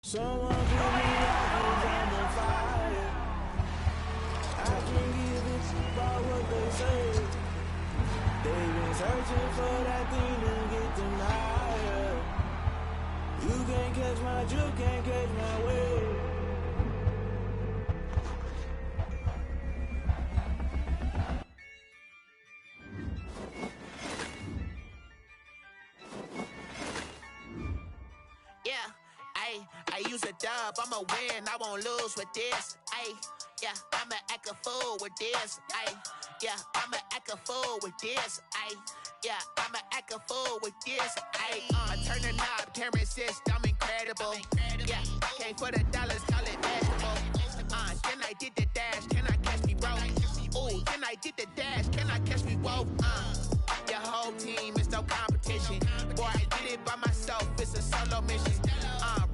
Someone put me out 'cause I'm on fire. I can't give it about what they say. They've been searching for that thing to get them higher. You can't catch my drift, can't catch my wave. I use a dub, I'ma win, I won't lose with this. Yeah, I'ma act a fool with this. Yeah, I'ma act a fool with this. Yeah, I'ma act a fool with this. I turn the knob, camera assist, I'm incredible. Yeah, came for the dollars, call it vegetable. Then I did the dash, can I catch me, bro? Ooh, then I did the dash, can I catch me, whoa? Your whole team is no competition. Boy, I did it by myself, it's a solo mission.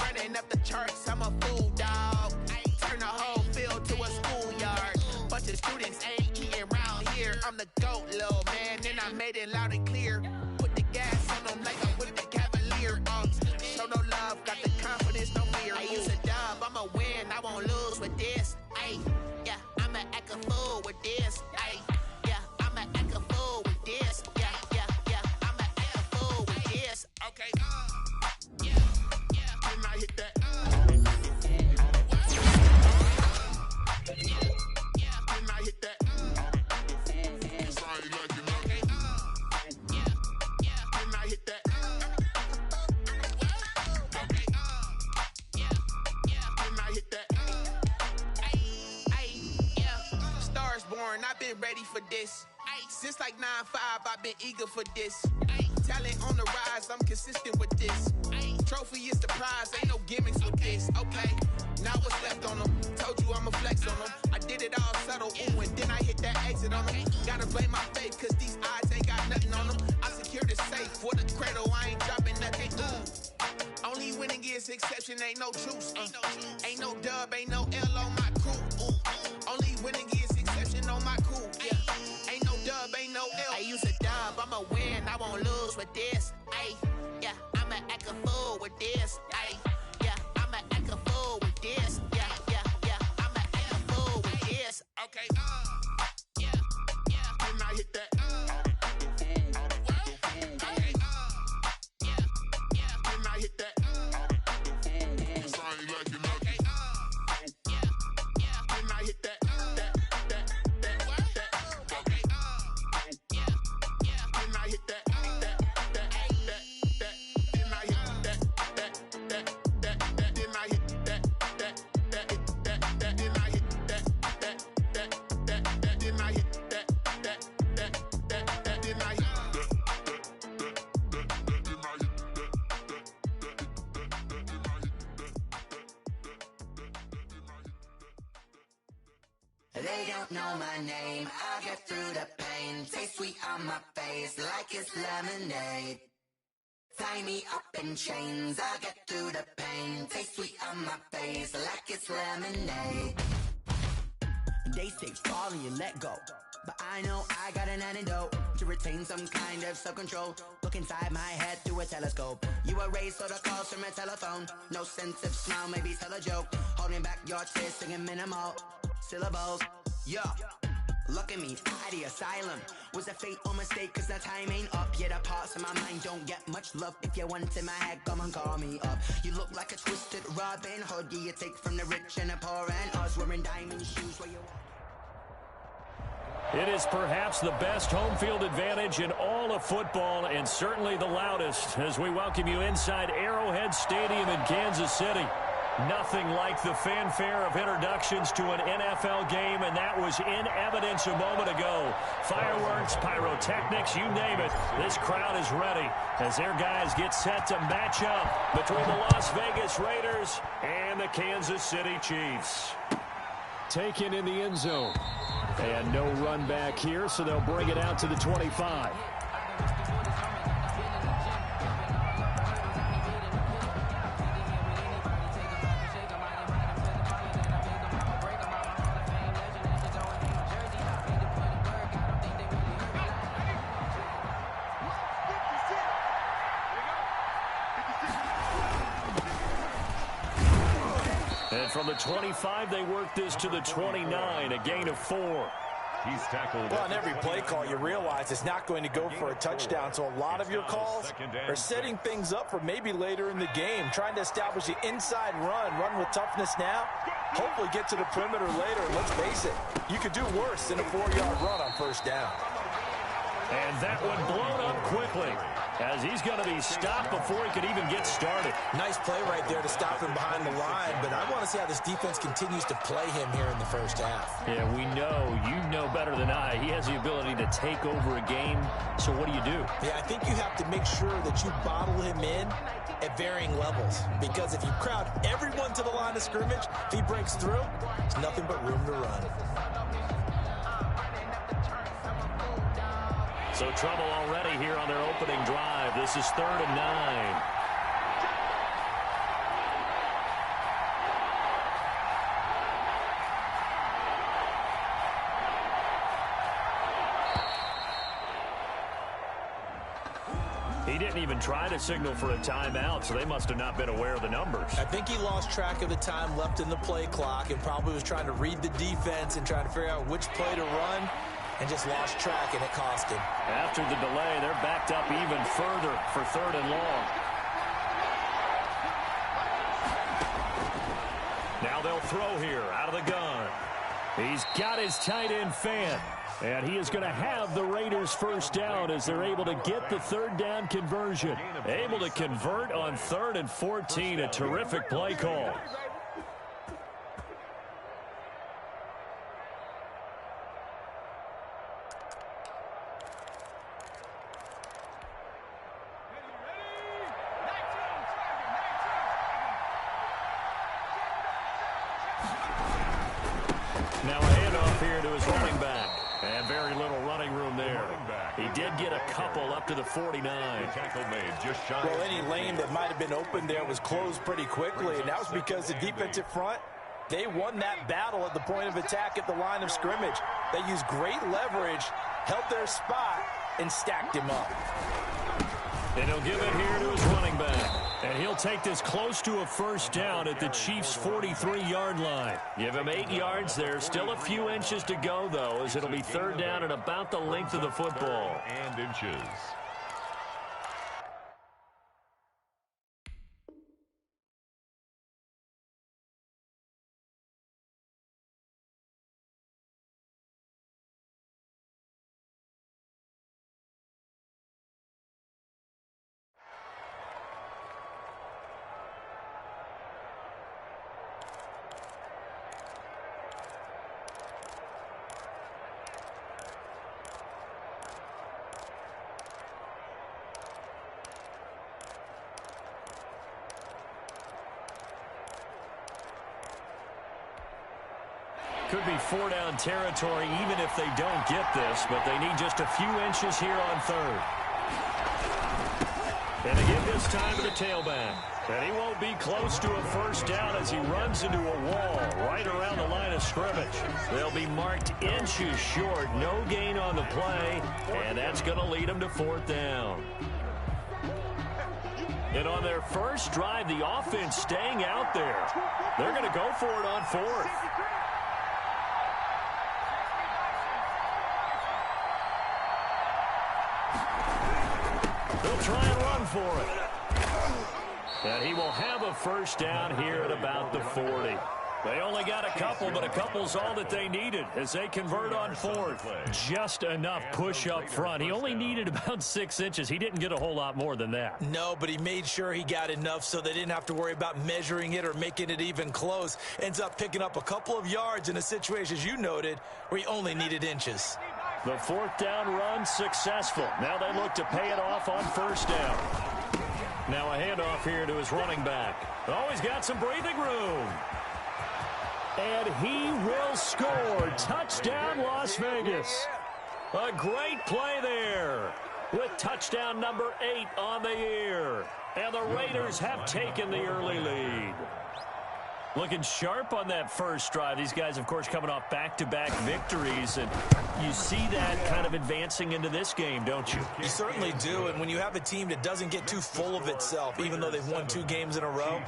Running up the charts, I'm a fool, dog. Turn the whole field to a schoolyard. Bunch of students ain't eating round here. I'm the GOAT, little man, and I made it loud and clear. Put the gas on them like I'm with the Cavalier. Show no love, got the confidence, no fear. I use a dub, I'ma win, I won't lose with this. Yeah, I'ma act a fool with this. Yeah, I'ma act a fool with this. Yeah, I'ma act a fool with this. Okay, and I hit that. And I hit that. Sorry, like you know. And I hit that. And I hit that. Stars born, I've been ready for this. Since like 9-5, I've been eager for this. Talent on the rise, I'm consistent with this. Trophy is the prize, ain't no gimmicks with this. Okay, now what's left on them? Told you I'ma flex on them. I did it all subtle, ooh, and then I hit that exit on them. Gotta blame my faith, cause these eyes ain't got nothing on them. I secured the safe for the cradle, I ain't dropping nothing. Ooh, only winning is exception, ain't no truce. Ain't no dub, ain't no L on my crew. Ooh, only winning is exception on my crew. Yeah, ain't no dub, ain't no L. I use a dub, I'ma win, I won't lose with this. Yeah, I'ma act a fool with this. Yeah, I'ma act a fool with this. Yeah, I'ma act a fool with this. Okay, and I hit that. Okay, and I hit that. Sorry, like you know. Okay, and I hit that. Okay, and I hit that. They don't know my name, I'll get through the pain. Taste sweet on my face like it's lemonade. Tie me up in chains, I'll get through the pain. Taste sweet on my face like it's lemonade. They say fall and you let go, but I know I got an antidote to retain some kind of self-control. Look inside my head through a telescope. You erase all the calls from a telephone. No sense of smile, maybe tell a joke. Holding back your tears, singing minimal syllables. Yeah, look at me, at the asylum. Was a fate or mistake, cause the time ain't up. Yeah, the parts of my mind don't get much love. If you want in my head, come and call me up. You look like a twisted Robin Hood. Yeah, you take from the rich and the poor and us. Wearing diamond shoes where you It is perhaps the best home field advantage in all of football, and certainly the loudest, as we welcome you inside Arrowhead Stadium in Kansas City. Nothing like the fanfare of introductions to an NFL game, and that was in evidence a moment ago. Fireworks, pyrotechnics, you name it. This crowd is ready as their guys get set to match up between the Las Vegas Raiders and the Kansas City Chiefs. Taken in the end zone. And no run back here, so they'll bring it out to the 25. from the 25, they work this to the 29, a gain of 4. He's tackled. Well, on every play call, you realize it's not going to go for a touchdown. So a lot of your calls are setting things up for maybe later in the game, trying to establish the inside run with toughness now, hopefully get to the perimeter later. Let's face it, you could do worse than a 4-yard run on first down. And that one blown up quickly as he's going to be stopped before he could even get started. Nice play right there to stop him behind the line, but I want to see how this defense continues to play him here in the first half. Yeah, we know. You know better than I. He has the ability to take over a game, so what do you do? Yeah, I think you have to make sure that you bottle him in at varying levels, because if you crowd everyone to the line of scrimmage, if he breaks through, there's nothing but room to run. So trouble already here on their opening drive. This is 3rd and 9. He didn't even try to signal for a timeout, so they must have not been aware of the numbers. I think he lost track of the time left in the play clock and probably was trying to read the defense and trying to figure out which play to run, and just lost track, and it cost him. After the delay, they're backed up even further for 3rd and long. Now they'll throw here out of the gun. He's got his tight end fan. And he is going to have the Raiders first down as they're able to get the 3rd down conversion. Able to convert on 3rd and 14. A terrific play call. Now a handoff here to his running back. And very little running room there. He did get a couple up to the 49. Well, any lane that might have been open there was closed pretty quickly, and that was because the defensive front, they won that battle at the point of attack at the line of scrimmage. They used great leverage, held their spot, and stacked him up. And he'll give it here to his running back. And he'll take this close to a first down at the Chiefs' 43-yard line. Give him 8 yards there. Still a few inches to go, though, as it'll be 3rd down and about the length of the football. And inches. Could be 4-down territory even if they don't get this, but they need just a few inches here on 3rd. And they give this time to the tailback. And he won't be close to a first down as he runs into a wall right around the line of scrimmage. They'll be marked inches short. No gain on the play, and that's going to lead them to 4th down. And on their first drive, the offense staying out there. They're going to go for it on 4th. They'll try and run for it. And he will have a first down here at about the 40. They only got a couple, but a couple's all that they needed as they convert on 4th. Just enough push up front. He only needed about 6 inches. He didn't get a whole lot more than that. No, but he made sure he got enough so they didn't have to worry about measuring it or making it even close. Ends up picking up a couple of yards in a situation, as you noted, where he only needed inches. The 4th down run successful. Now they look to pay it off on first down. Now a handoff here to his running back. Oh, he's got some breathing room. And he will score. Touchdown, Las Vegas. A great play there with touchdown number 8 on the year. And the Raiders have taken the early lead. Looking sharp on that first drive. These guys, of course, coming off back-to-back victories, and you see that kind of advancing into this game, don't you? You certainly do, and when you have a team that doesn't get too full of itself, even though they've won 2 games in a row,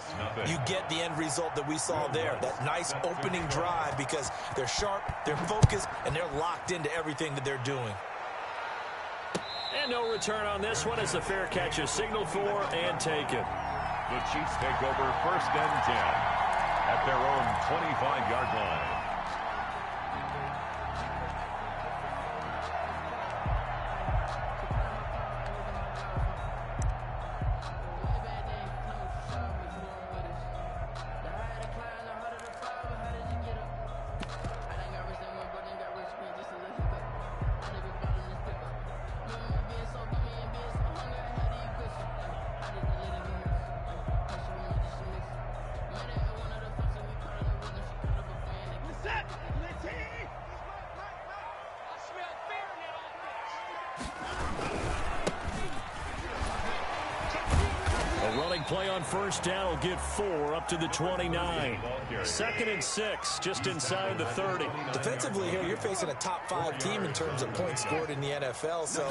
you get the end result that we saw there, that nice opening drive, because they're sharp, they're focused, and they're locked into everything that they're doing. And no return on this one as the fair catch is signaled for and taken. The Chiefs take over 1st and 10 at their own 25-yard line. Play on 1st down will get 4 up to the 29. 2nd and 6, just inside the 30. Defensively here, you're facing a top 5 team in terms of points scored in the NFL. So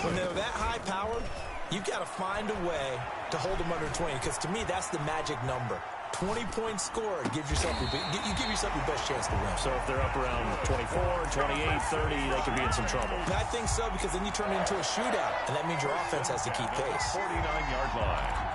when they're that high powered, you've got to find a way to hold them under 20, because to me, that's the magic number. 20 points scored gives yourself you give yourself your best chance to win. So if they're up around 24, 28, 30, they could be in some trouble. And I think so, because then you turn it into a shootout, and that means your offense has to keep pace. 49-yard line.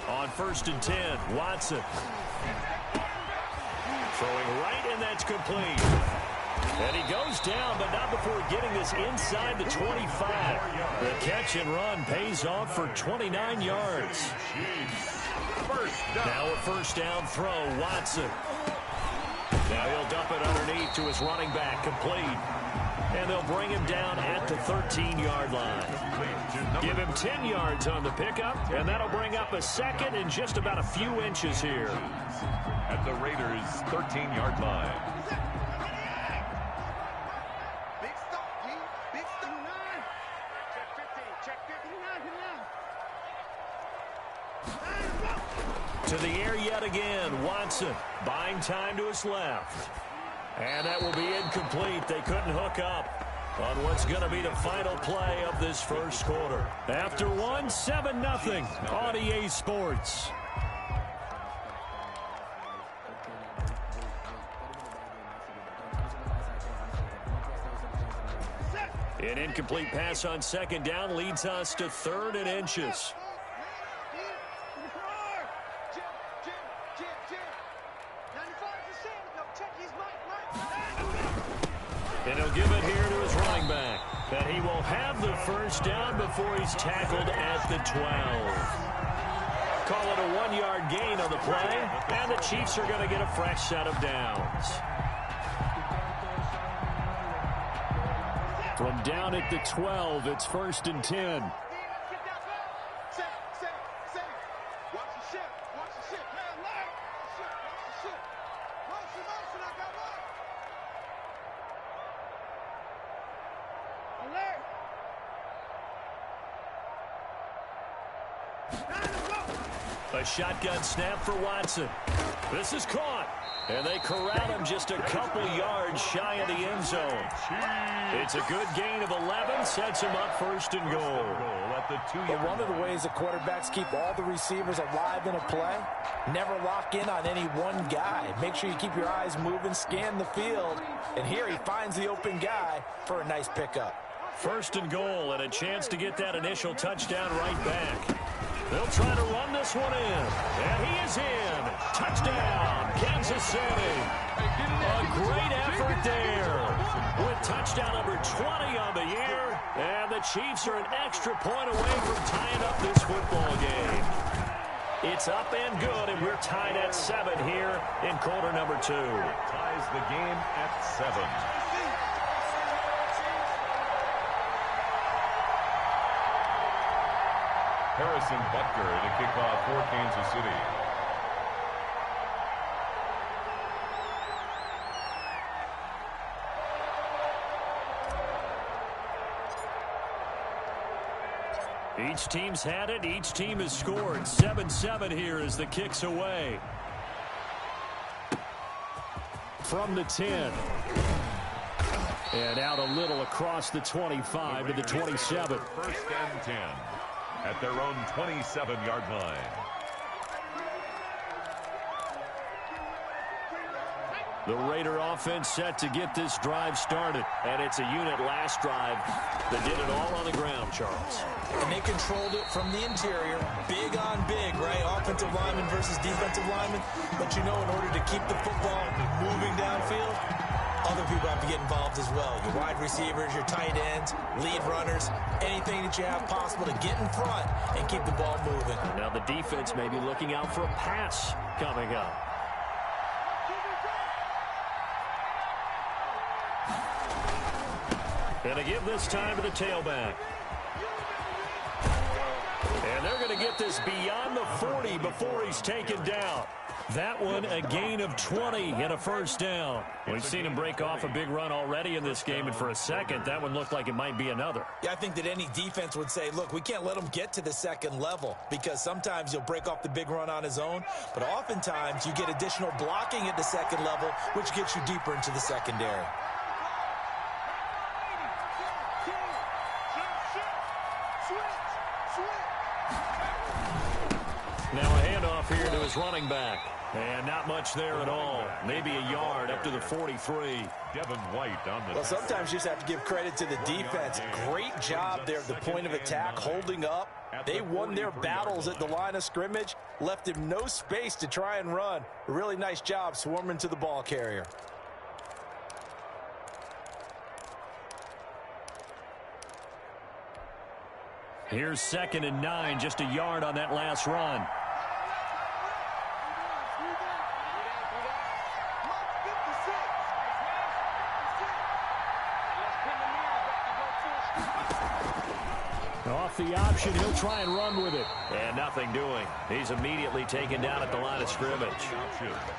On 1st and 10, Watson. Throwing right, and that's complete. And he goes down, but not before getting this inside the 25. The catch and run pays off for 29 yards. Now a 1st down throw, Watson. Now he'll dump it underneath to his running back, complete. And they'll bring him down at the 13-yard line. Give him 10 yards on the pickup, and that'll bring up a 2nd and just about a few inches here. At the Raiders' 13-yard line. Big stop, G. Big stop. Check 15. Check 59. To the air yet again, Watson buying time to his left. And that will be incomplete. They couldn't hook up on what's going to be the final play of this 1st quarter. After 1, 7-0 on EA Sports. An incomplete pass on 2nd down leads us to 3rd and inches. And he'll give it here to his running back. And he will have the 1st down before he's tackled at the 12. Call it a 1-yard gain on the play, and the Chiefs are going to get a fresh set of downs. From down at the 12, it's 1st and 10. A shotgun snap for Watson. This is caught. And they corral him just a couple yards shy of the end zone. It's a good gain of 11. Sets him up 1st and goal. But one of the ways the quarterbacks keep all the receivers alive in a play, never lock in on any one guy. Make sure you keep your eyes moving, scan the field. And here he finds the open guy for a nice pickup. 1st and goal, and a chance to get that initial touchdown right back. They'll try to run this one in. And he is in. Touchdown, Kansas City. A great effort there. With touchdown number 20 on the year. And the Chiefs are an extra point away from tying up this football game. It's up and good, and we're tied at 7 here in quarter number 2. Ties the game at 7. Harrison Butker to kick off for Kansas City. Each team's had it. Each team has scored. 7-7 here as the kick's away. From the 10. And out a little across the 25 to the 27. First and 10 at their own 27-yard line. The Raider offense set to get this drive started. And it's a unit last drive that did it all on the ground, Charles. And they controlled it from the interior. Big on big, right? Offensive lineman versus defensive lineman. But you know, in order to keep the football moving downfield, other people have to get involved as well. Your wide receivers, your tight ends, lead runners, anything that you have possible to get in front and keep the ball moving. Now the defense may be looking out for a pass coming up. And to give this time to the tailback. And they're going to get this beyond the 40 before he's taken down. That one, a gain of 20 and a first down. We've seen him break off a big run already in this game, and for a second, that one looked like it might be another. Yeah, I think that any defense would say, look, we can't let him get to the second level, because sometimes he'll break off the big run on his own, but oftentimes you get additional blocking at the second level, which gets you deeper into the secondary. Now a handoff here to his running back. And not much there at all. Maybe a yard up to the 43. Devin White on the... Well, sometimes you just have to give credit to the defense. Great job there at the point of attack, holding up. They won their battles at the line of scrimmage, left him no space to try and run. A really nice job swarming to the ball carrier. Here's 2nd and 9, just a yard on that last run. Off the option, he'll try and run with it. And nothing doing. He's immediately taken down at the line of scrimmage.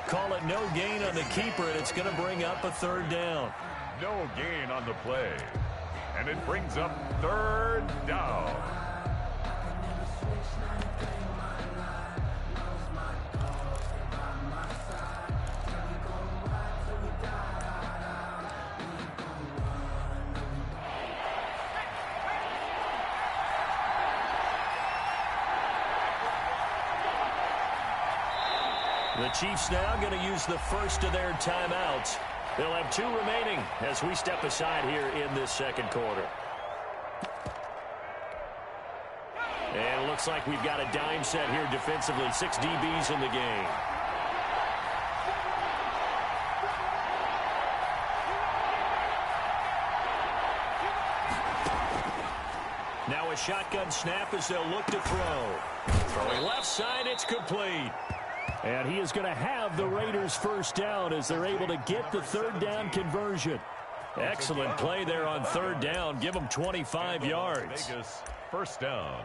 Call it no gain on the keeper, and it's going to bring up a 3rd down. No gain on the play. And it brings up 3rd down. The Chiefs now going to use the first of their timeouts. They'll have 2 remaining as we step aside here in this second quarter. And it looks like we've got a dime set here defensively. 6 DBs in the game. Now a shotgun snap as they'll look to throw. Throwing left side, it's complete. And he is going to have the Raiders first down as they're able to get the 3rd down conversion. Excellent play there on 3rd down. Give them 25 yards. Vegas, first down.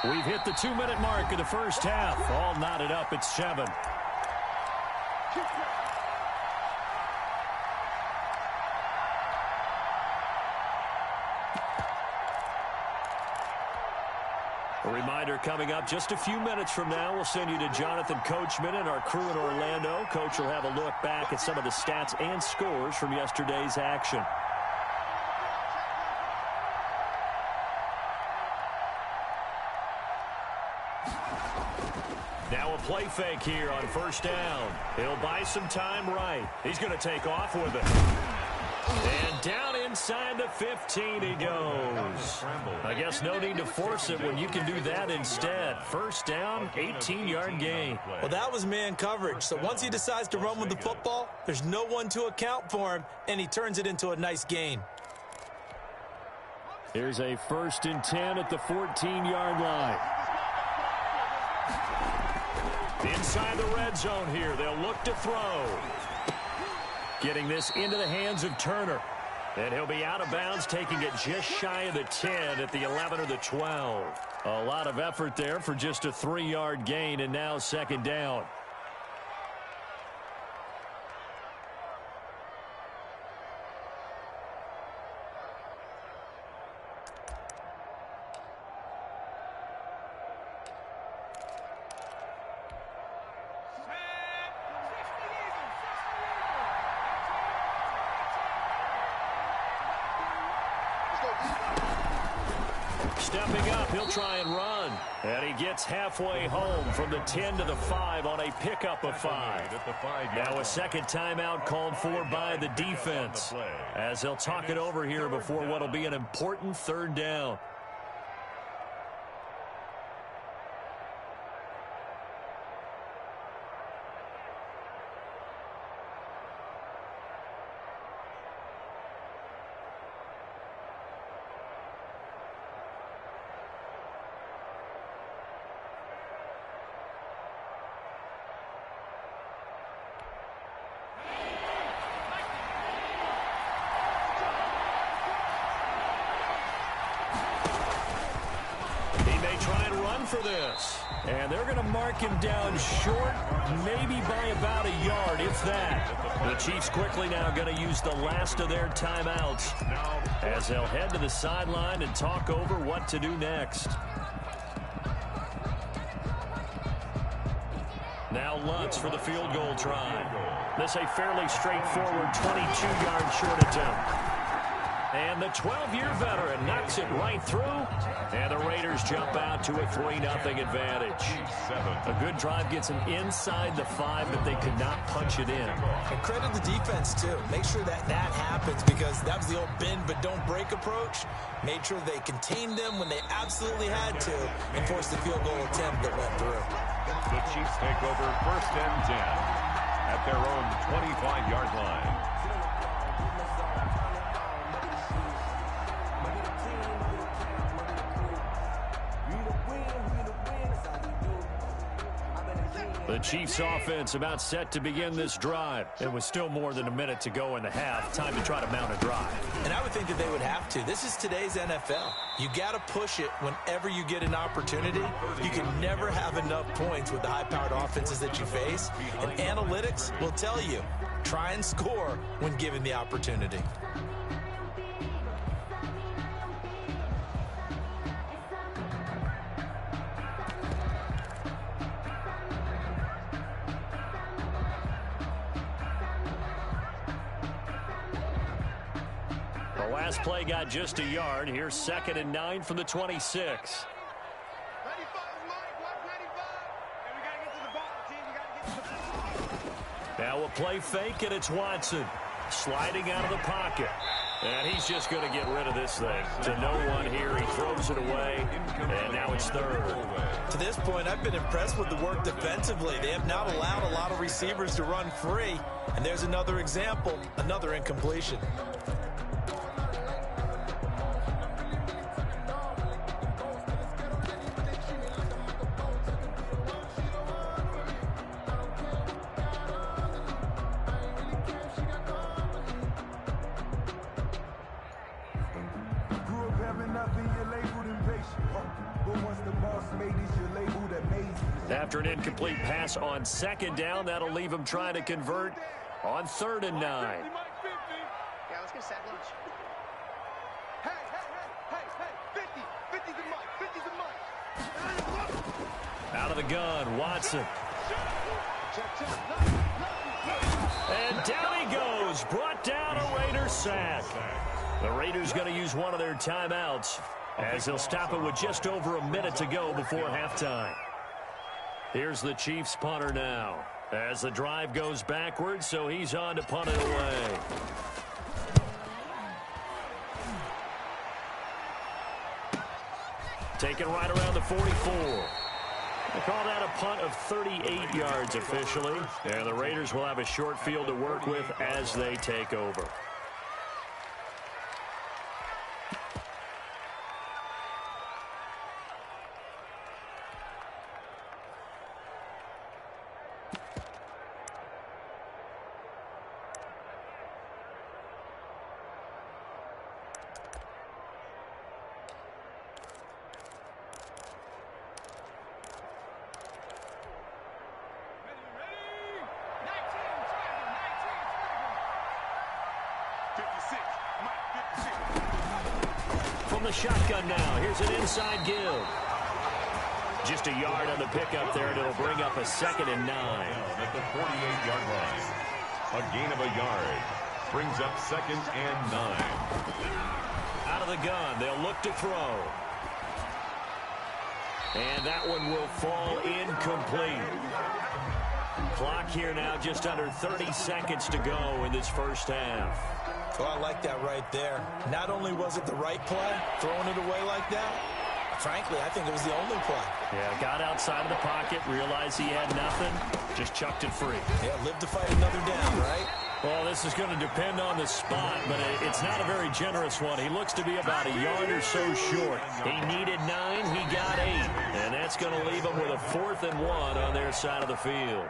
We've hit the 2-minute mark of the first half. All knotted up at 7. A reminder coming up just a few minutes from now, we'll send you to Jonathan Coachman and our crew in Orlando. Coach will have a look back at some of the stats and scores from yesterday's action. Now a play fake here on first down. He'll buy some time right. He's going to take off with it. And down inside the 15 he goes. I guess no need to force it when you can do that instead. First down, 18-yard gain. Well, that was man coverage. So once he decides to run with the football, there's no one to account for him, and he turns it into a nice gain. Here's a 1st and 10 at the 14-yard line. Inside the red zone here, they'll look to throw. Getting this into the hands of Turner. And he'll be out of bounds, taking it just shy of the 10 at the 11 or the 12. A lot of effort there for just a 3-yard gain, and now second down. Stepping up, he'll try and run. And he gets halfway home from the 10 to the 5 on a pickup of 5. Now a second timeout called for by the defense, as they'll talk it over here before what will be an important third down. For this, and they're going to mark him down short, maybe by about a yard, if that. The Chiefs quickly now going to use the last of their timeouts as they'll head to the sideline and talk over what to do next. Now Lutz for the field goal try. This a fairly straightforward 22-yard short attempt. And the 12-year veteran knocks it right through, and the Raiders jump out to a 3-0 advantage. A good drive gets them inside the 5, but they could not punch it in. And credit the defense, too. Make sure that happens, because that was the old bend but don't break approach. Made sure they contained them when they absolutely had to and forced the field goal attempt that went through. The Chiefs take over 1st and 10 at their own 25-yard line. The Chiefs offense about set to begin this drive. And with still more than a minute to go in the half, time to try to mount a drive. And I would think that they would have to. This is today's NFL. You got to push it whenever you get an opportunity. You can never have enough points with the high-powered offenses that you face. And analytics will tell you, try and score when given the opportunity. Last play got just a yard. Here's 2nd and 9 from the 26. Now a play fake, and it's Watson sliding out of the pocket. And he's just going to get rid of this thing. To no one here. He throws it away, and now it's 3rd. To this point, I've been impressed with the work defensively. They have not allowed a lot of receivers to run free. And there's another example, another incompletion. After an incomplete pass on 2nd down, that'll leave him trying to convert on 3rd and 9. Yeah, let's get sack lunch. Hey, 50. 50's the mic. Out of the gun, Watson. And down he goes, brought down a Raiders sack. The Raiders going to use one of their timeouts as they'll stop it with just over a minute to go before halftime. Here's the Chiefs punter now as the drive goes backwards, so he's on to punt it away. Taken right around the 44. They call that a punt of 38 yards officially, and the Raiders will have a short field to work with as they take over. the shotgun now. Here's an inside give. Just a yard on the pickup there, and it'll bring up a 2nd and 9. At the 48-yard line. A gain of a yard. Brings up 2nd and 9. Out of the gun, they'll look to throw. And that one will fall incomplete. Clock here now, just under 30 seconds to go in this first half. Well, I like that right there. Not only was it the right play, throwing it away like that, frankly, I think it was the only play. Yeah, got outside of the pocket, realized he had nothing, just chucked it free. Yeah, live to fight another down, right? Well, this is going to depend on the spot, but it's not a very generous one. He looks to be about a yard or so short. He needed 9, he got 8, and that's going to leave him with a 4th and 1 on their side of the field.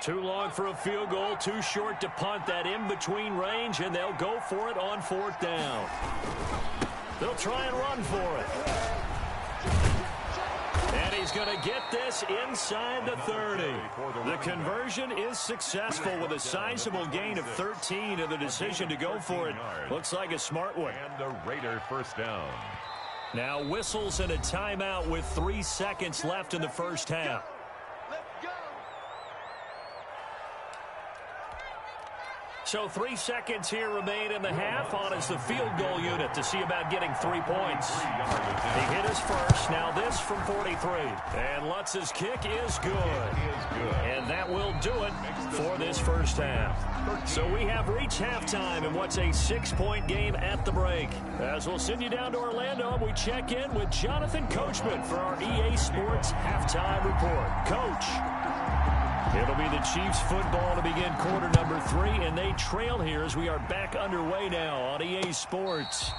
Too long for a field goal, too short to punt. That in-between range, and they'll go for it on 4th down. They'll try and run for it. And he's going to get this inside the 30. The conversion is successful with a sizable gain of 13, and the decision to go for it looks like a smart one. And the Raider first down. Now whistles and a timeout with 3 seconds left in the first half. So 3 seconds here remain in the half on as the field goal unit to see about getting 3 points. He hit his first. Now this from 43. And Lutz's kick is good. And that will do it for this first half. So we have reached halftime in what's a 6-point game at the break. As we'll send you down to Orlando, we check in with Jonathan Coachman for our EA Sports Halftime Report. Coach. It'll be the Chiefs football to begin quarter number 3, and they trail here as we are back underway now on EA Sports.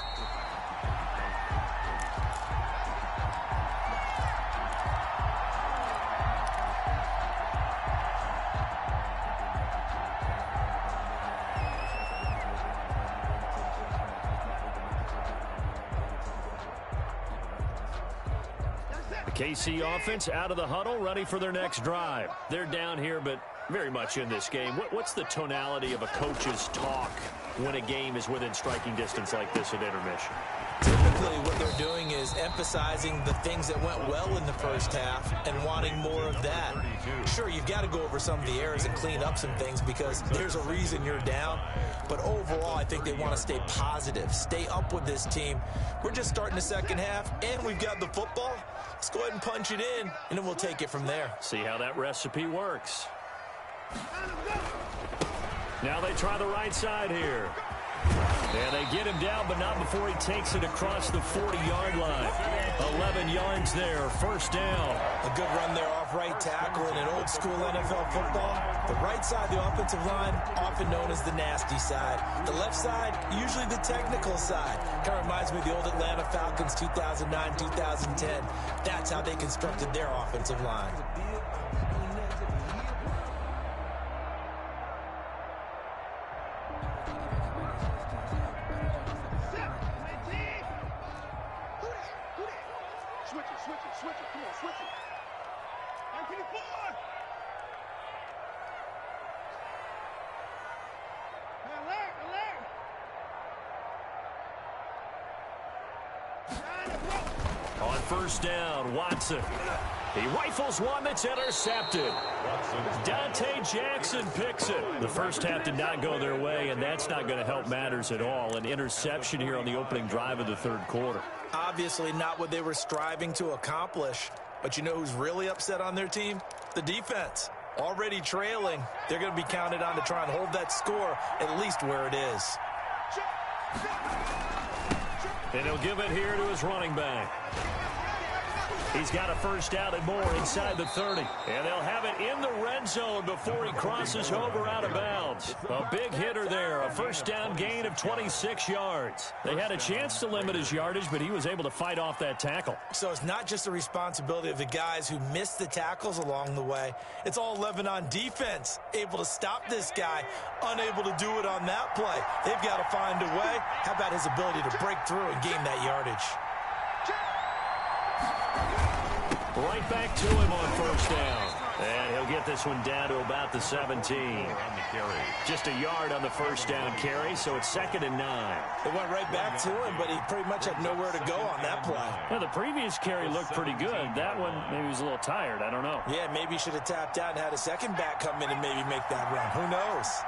KC offense out of the huddle, ready for their next drive. They're down here, but very much in this game. What's the tonality of a coach's talk when a game is within striking distance like this at intermission? Typically, what they're doing is emphasizing the things that went well in the first half and wanting more of that. Sure, you've got to go over some of the errors and clean up some things because there's a reason you're down. But overall, I think they want to stay positive, stay up with this team. We're just starting the second half, and we've got the football. Let's go ahead and punch it in, and then we'll take it from there. See how that recipe works. Now they try the right side here. And they get him down, but not before he takes it across the 40-yard line. 11 yards there, first down. A good run there off right tackle in an old-school NFL football. The right side, the offensive line, often known as the nasty side. The left side, usually the technical side. Kind of reminds me of the old Atlanta Falcons 2009-2010. That's how they constructed their offensive line. On first down, Watson. He rifles one that's intercepted. Dante Jackson picks it. The first half did not go their way, and that's not going to help matters at all. An interception here on the opening drive of the third quarter. Obviously not what they were striving to accomplish. But you know who's really upset on their team? The defense. Already trailing. They're going to be counted on to try and hold that score at least where it is. And he'll give it here to his running back. He's got a first down and more inside the 30. And they'll have it in the red zone before he crosses over out of bounds. A big hitter there, a first down gain of 26 yards. They had a chance to limit his yardage, but he was able to fight off that tackle. So it's not just the responsibility of the guys who missed the tackles along the way. It's all 11 on defense, able to stop this guy, unable to do it on that play. They've got to find a way. How about his ability to break through and gain that yardage? Right back to him on first down. And he'll get this one down to about the 17. Just a yard on the first down carry, so it's 2nd and 9. It went right back to him, but he pretty much had nowhere to go on that play. Well, the previous carry looked pretty good. That one, maybe he was a little tired. I don't know. Yeah, maybe he should have tapped out and had a second back come in and maybe make that run. Who knows?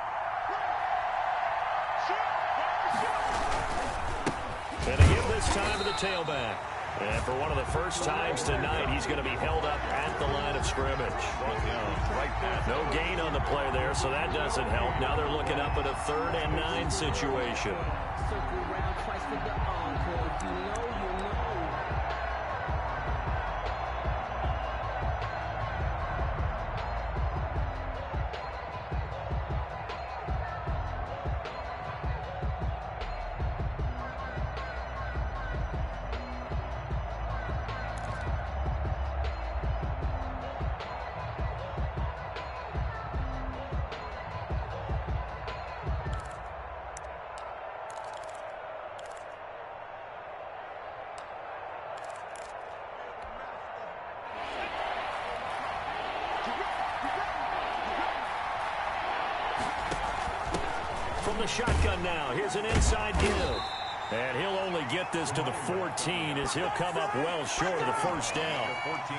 And they give this time to the tailback. And for one of the first times tonight, he's going to be held up at the line of scrimmage. No gain on the play there, so that doesn't help. Now they're looking up at a 3rd and 9 situation. From the shotgun now, here's an inside give. And he'll only get this to the 14 as he'll come up well short of the first down.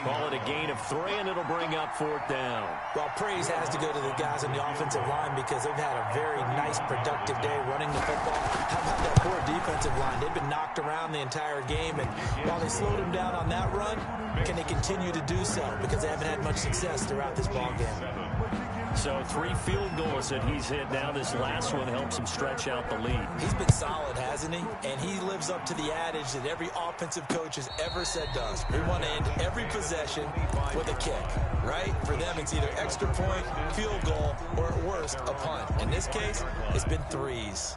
Call it a gain of 3, and it'll bring up 4th down. Well, praise has to go to the guys on the offensive line because they've had a very nice, productive day running the football. How about that poor defensive line? They've been knocked around the entire game, and while they slowed them down on that run, can they continue to do so? Because they haven't had much success throughout this ball game. So 3 field goals that he's hit now. This last one helps him stretch out the lead. He's been solid, hasn't he? And he lives up to the adage that every offensive coach has ever said to us. We want to end every possession with a kick, right? For them, it's either extra point, field goal, or at worst, a punt. In this case, it's been 3s.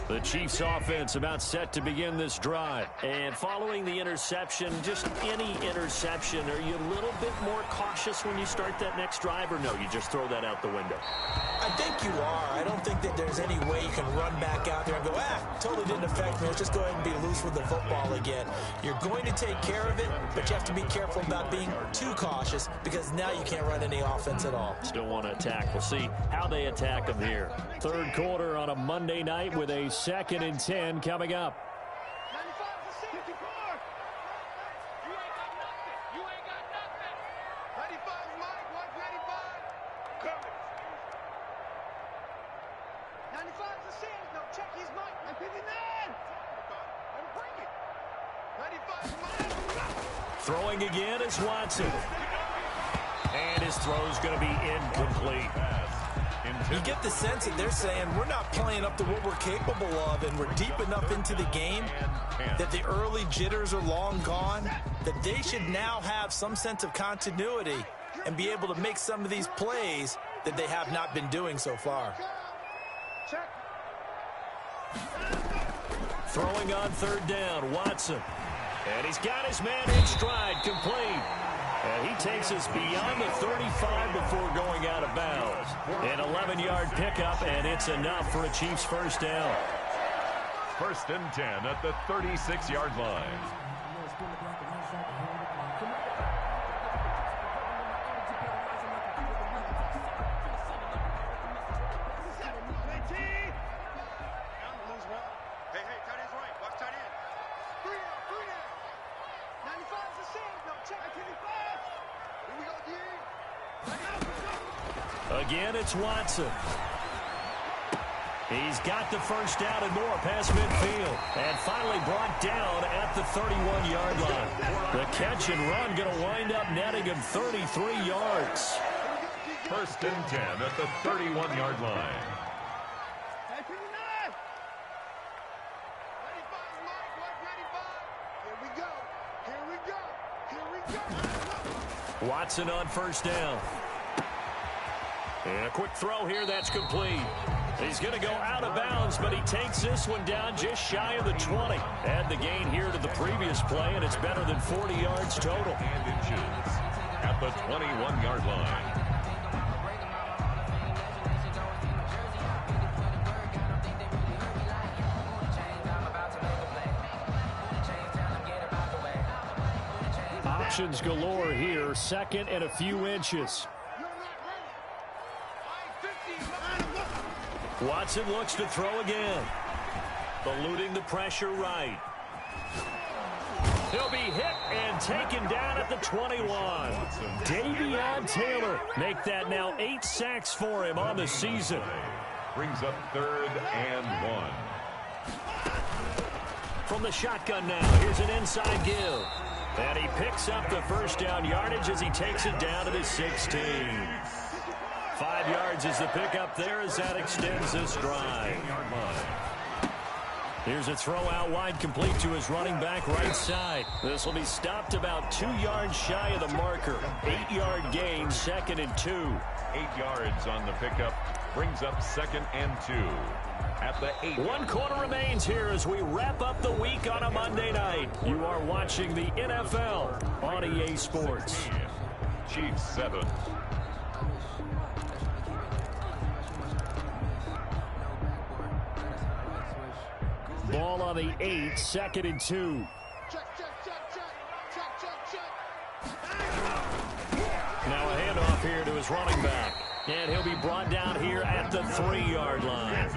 The Chiefs offense about set to begin this drive. And following the interception, just any interception, are you a little bit more cautious when you start that next drive, or no, you just throw that out the window? I think you are. I don't think that there's any way you can run back out there and go, totally didn't affect me. Let's just go ahead and be loose with the football again. You're going to take care of it, but you have to be careful about being too cautious because now you can't run any offense at all. Still want to attack. We'll see how they attack them here. 3rd quarter on a Monday night with a 2nd and 10 coming up. 95 to 64. You ain't got nothing. You ain't got nothing. 95 Mike, 195. Coming. 95 to 6. No, check his mic. And 59. And bring it. 95 Mike. Throwing again is Watson. And his throw's going to be incomplete. You get the sense that they're saying we're not playing up to what we're capable of, and we're deep enough into the game that the early jitters are long gone, that they should now have some sense of continuity and be able to make some of these plays that they have not been doing so far. Throwing on 3rd down, Watson. And he's got his man in stride, complete. And he takes us beyond the 35 before going out of bounds. An 11-yard pickup, and it's enough for a Chiefs first down. 1st and 10 at the 36-yard line. Again, it's Watson. He's got the first down and more past midfield. And finally brought down at the 31-yard line. The catch and run going to wind up netting him 33 yards. 1st and 10 at the 31-yard line. Watson on first down. And a quick throw here, that's complete. He's going to go out of bounds, but he takes this one down just shy of the 20. Add the gain here to the previous play, and it's better than 40 yards total. And inches at the 21-yard line. Options galore here, second and a few inches. Watson looks to throw again. Eluding the pressure right. He'll be hit and taken down at the 21. Davion Taylor make that now 8 sacks for him on the season. Brings up 3rd and 1. From the shotgun now, here's an inside give. And he picks up the first down yardage as he takes it down to the 16. 5 yards is the pickup there as that extends this drive. Here's a throw out wide, complete to his running back right side. This will be stopped about 2 yards shy of the marker. 8-yard gain, 2nd and 2. 8 yards on the pickup. Brings up 2nd and 2. At the 8. 1 quarter remains here as we wrap up the week on a Monday night. You are watching the NFL on EA Sports. Chiefs 7. Ball on the 8, 2nd and 2. Now a handoff here to his running back. And he'll be brought down here at the 3-yard line.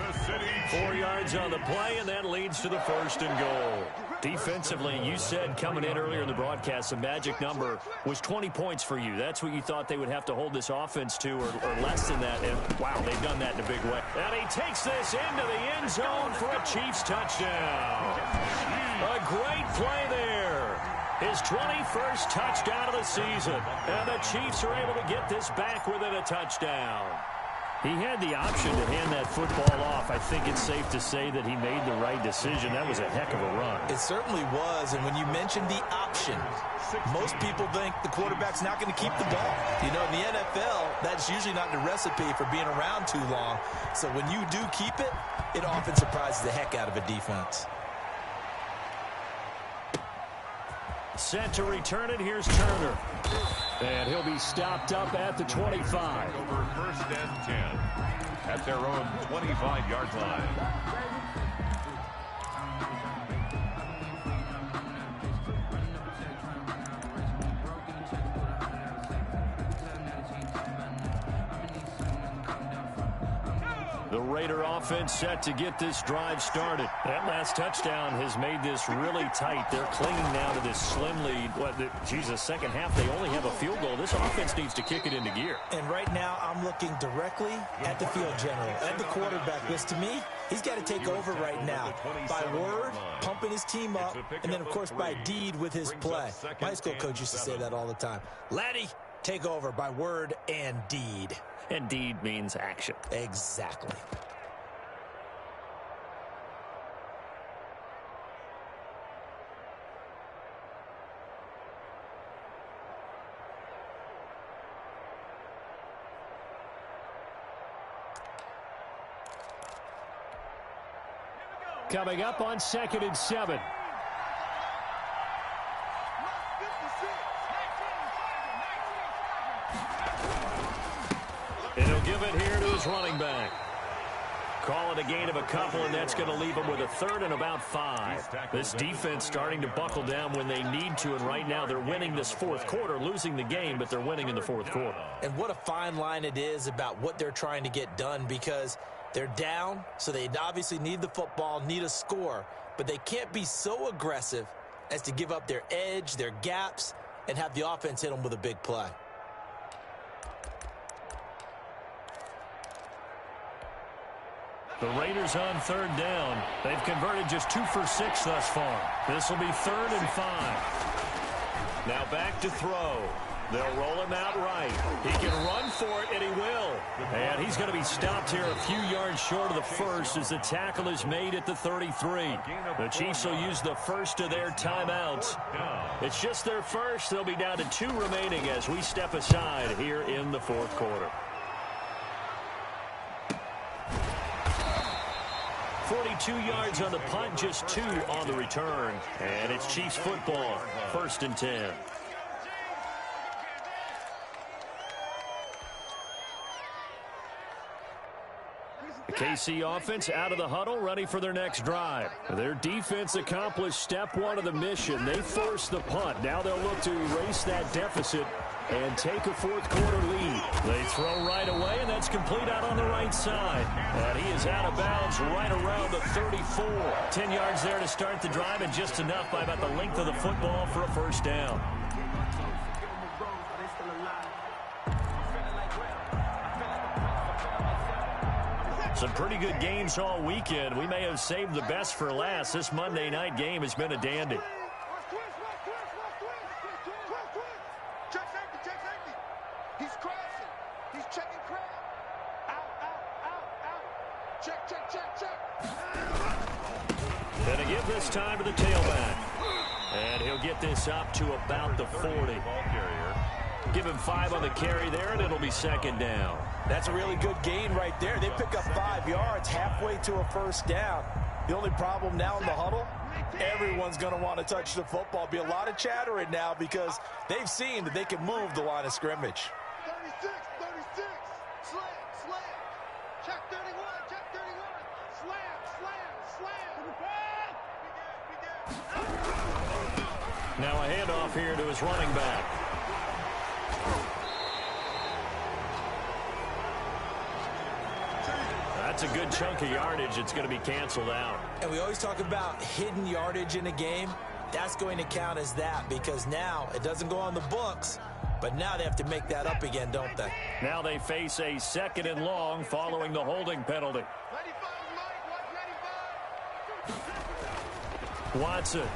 4 yards on the play, and that leads to the 1st and goal. Defensively, you said coming in earlier in the broadcast, the magic number was 20 points for you. That's what you thought they would have to hold this offense to, or less than that. And, wow, they've done that in a big way. And he takes this into the end zone for a Chiefs touchdown. A great play there. His 21st touchdown of the season. And the Chiefs are able to get this back within a touchdown. He had the option to hand that football off. I think it's safe to say that he made the right decision. That was a heck of a run. It certainly was. And when you mentioned the option, most people think the quarterback's not going to keep the ball. You know, in the NFL, that's usually not the recipe for being around too long. So when you do keep it, it often surprises the heck out of a defense. Set to return it. Here's Turner. And he'll be stopped up at the 25. Over 1st and 10 at their own 25-yard line. The Raider offense set to get this drive started. That last touchdown has made this really tight. They're clinging now to this slim lead. The second half, they only have a field goal. This offense needs to kick it into gear. And right now, I'm looking directly at the field general, at the quarterback. Because to me, he's got to take over right now. By word, pumping his team up, and then, of course, by deed with his play. My high school coach used to say that all the time. Laddie, take over by word and deed. And deed means action. Exactly. Coming up on 2nd and 7. And he'll give it here to his running back. Call it a gain of a couple, and that's going to leave him with a 3rd and about 5. This defense starting to buckle down when they need to, and right now they're winning this 4th quarter, losing the game, but they're winning in the 4th quarter. And what a fine line it is about what they're trying to get done, because they're down, so they obviously need the football, need a score, but they can't be so aggressive as to give up their edge, their gaps, and have the offense hit them with a big play. The Raiders on 3rd down. They've converted just 2 for 6 thus far. This will be 3rd and 5. Now back to throw. They'll roll him out right. He can run for it, and he will. And he's going to be stopped here a few yards short of the first as the tackle is made at the 33. The Chiefs will use the first of their timeouts. It's just their first. They'll be down to 2 remaining as we step aside here in the fourth quarter. 42 yards on the punt, just 2 on the return. And it's Chiefs football, 1st and 10. The KC offense out of the huddle, ready for their next drive. Their defense accomplished step 1 of the mission. They forced the punt. Now they'll look to erase that deficit and take a fourth quarter lead. They throw right away, and that's complete out on the right side. And he is out of bounds right around the 34. 10 yards there to start the drive, and just enough by about the length of the football for a first down. Some pretty good games all weekend. We may have saved the best for last. This Monday night game has been a dandy. He's crashing. He's checking crowd. Out. Check. And a give this time to the tailback. And he'll get this up to about the 40. Give him 5 on the carry there, and it'll be 2nd down. That's a really good gain right there. They pick up 5 yards halfway to a first down. The only problem now in the huddle, everyone's going to want to touch the football. Be a lot of chattering now because they've seen that they can move the line of scrimmage. 36. Slam. Check 31. Slam. Now a handoff here to his running back. That's a good chunk of yardage. It's going to be canceled out. And we always talk about hidden yardage in a game. That's going to count as that because now it doesn't go on the books, but now they have to make that up again, don't they? Now they face a 2nd and long following the holding penalty. 95, Watson.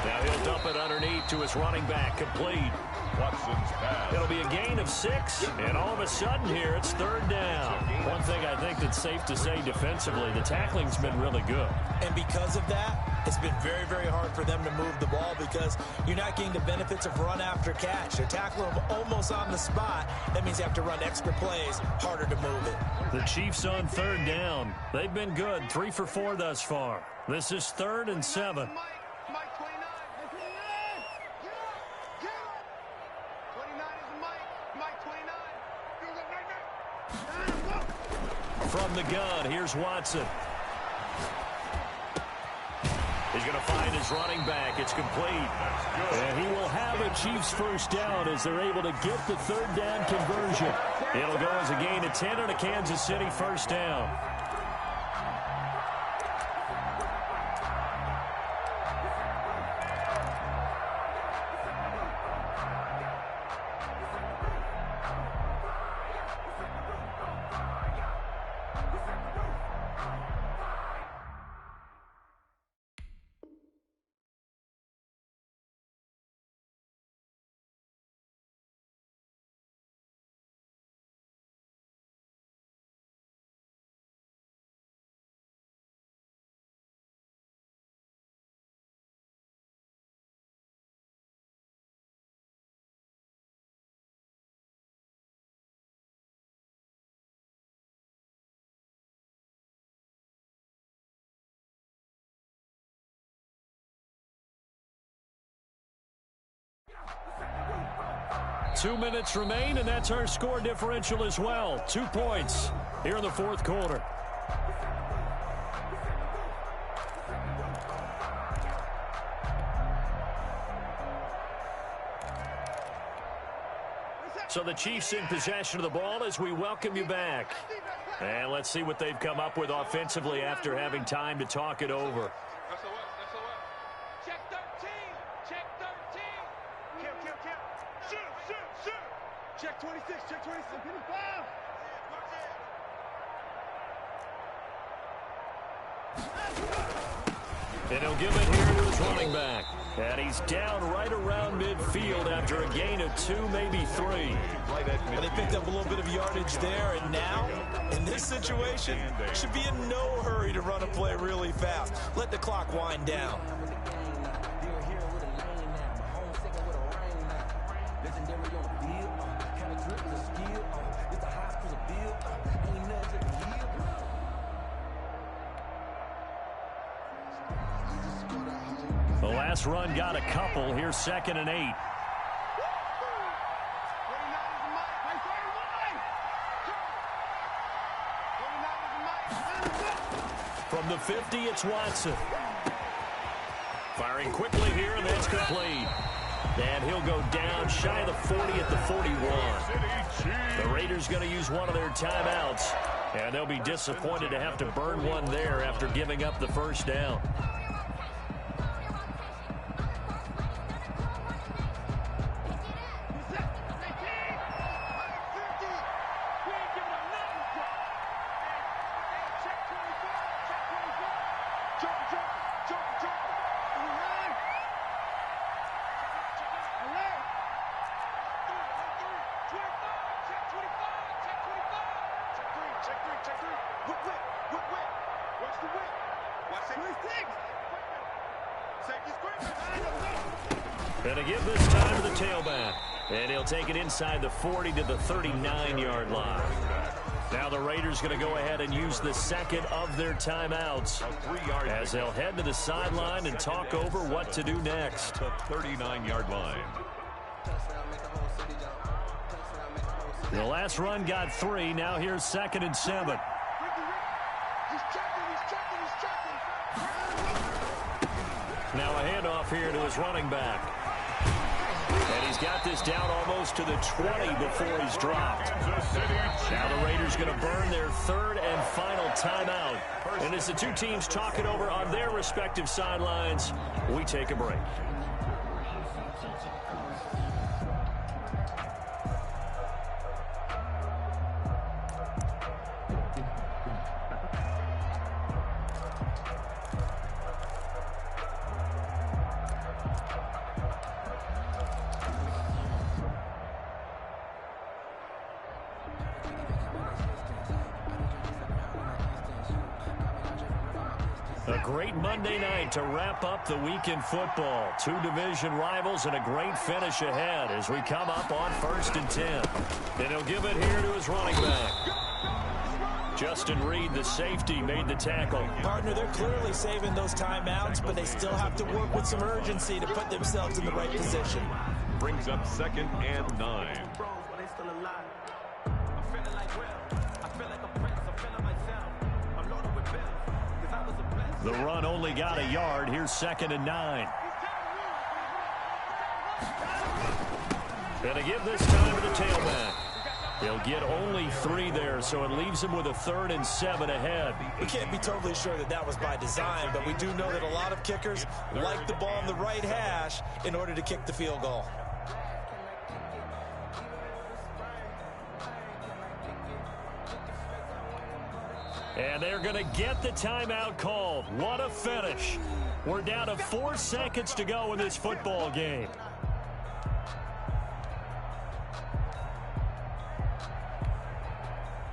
Now he'll dump it underneath to his running back, complete. Watson's pass. It'll be a gain of 6, and all of a sudden here it's 3rd down. One thing I think that's safe to say defensively, the tackling's been really good. And because of that, it's been very, very hard for them to move the ball because you're not getting the benefits of run after catch. They're tackling them almost on the spot. That means you have to run extra plays, harder to move it. The Chiefs on 3rd down. They've been good, 3 for 4 thus far. This is 3rd and 7. Mike 29. Get up. 29 is Mike 29. From the gun, here's Watson. He's going to find his running back. It's complete. And he will have a Chiefs first down as they're able to get the 3rd down conversion. It'll go as a gain of 10 and a Kansas City first down. Two minutes remain, and that's our score differential as well. 2 points here in the fourth quarter. So the Chiefs in possession of the ball as we welcome you back. And let's see what they've come up with offensively after having time to talk it over. Check 13. Check 13. Kill. Shoot. Check 26. Check 26. And he'll give it here to his running back. And he's down right around midfield after a gain of 2, maybe 3. And they picked up a little bit of yardage there, and now, in this situation, should be in no hurry to run a play really fast. Let the clock wind down. The last run got a couple. Here's 2nd and 8. From the 50, it's Watson. Firing quickly here, and that's complete. And he'll go down shy of the 40 at the 41. The Raiders going to use one of their timeouts, and they'll be disappointed to have to burn one there after giving up the first down. And to give this time to the tailback. And he'll take it inside the 40 to the 39-yard line. Now the Raiders going to go ahead and use the second of their timeouts as they'll head to the sideline and talk over what to do next. The 39-yard line. The last run got 3. Now here's 2nd and 7. Now a handoff here to his running back. And he's got this down almost to the 20 before he's dropped. Now the Raiders going to burn their 3rd and final timeout. And as the two teams talk it over on their respective sidelines, we take a break. A great Monday night to wrap up the week in football. 2 division rivals and a great finish ahead as we come up on 1st and 10. And he'll give it here to his running back. Justin Reed, the safety, made the tackle. Partner, they're clearly saving those timeouts, but they still have to work with some urgency to put themselves in the right position. Brings up 2nd and 9. The run only got a yard. Here's 2nd and 9. And to give this time to the tailback. He'll get only 3 there, so it leaves him with a 3rd and 7 ahead. We can't be totally sure that that was by design, but we do know that a lot of kickers like the ball on the right hash in order to kick the field goal. And they're going to get the timeout called. What a finish. We're down to 4 seconds to go in this football game.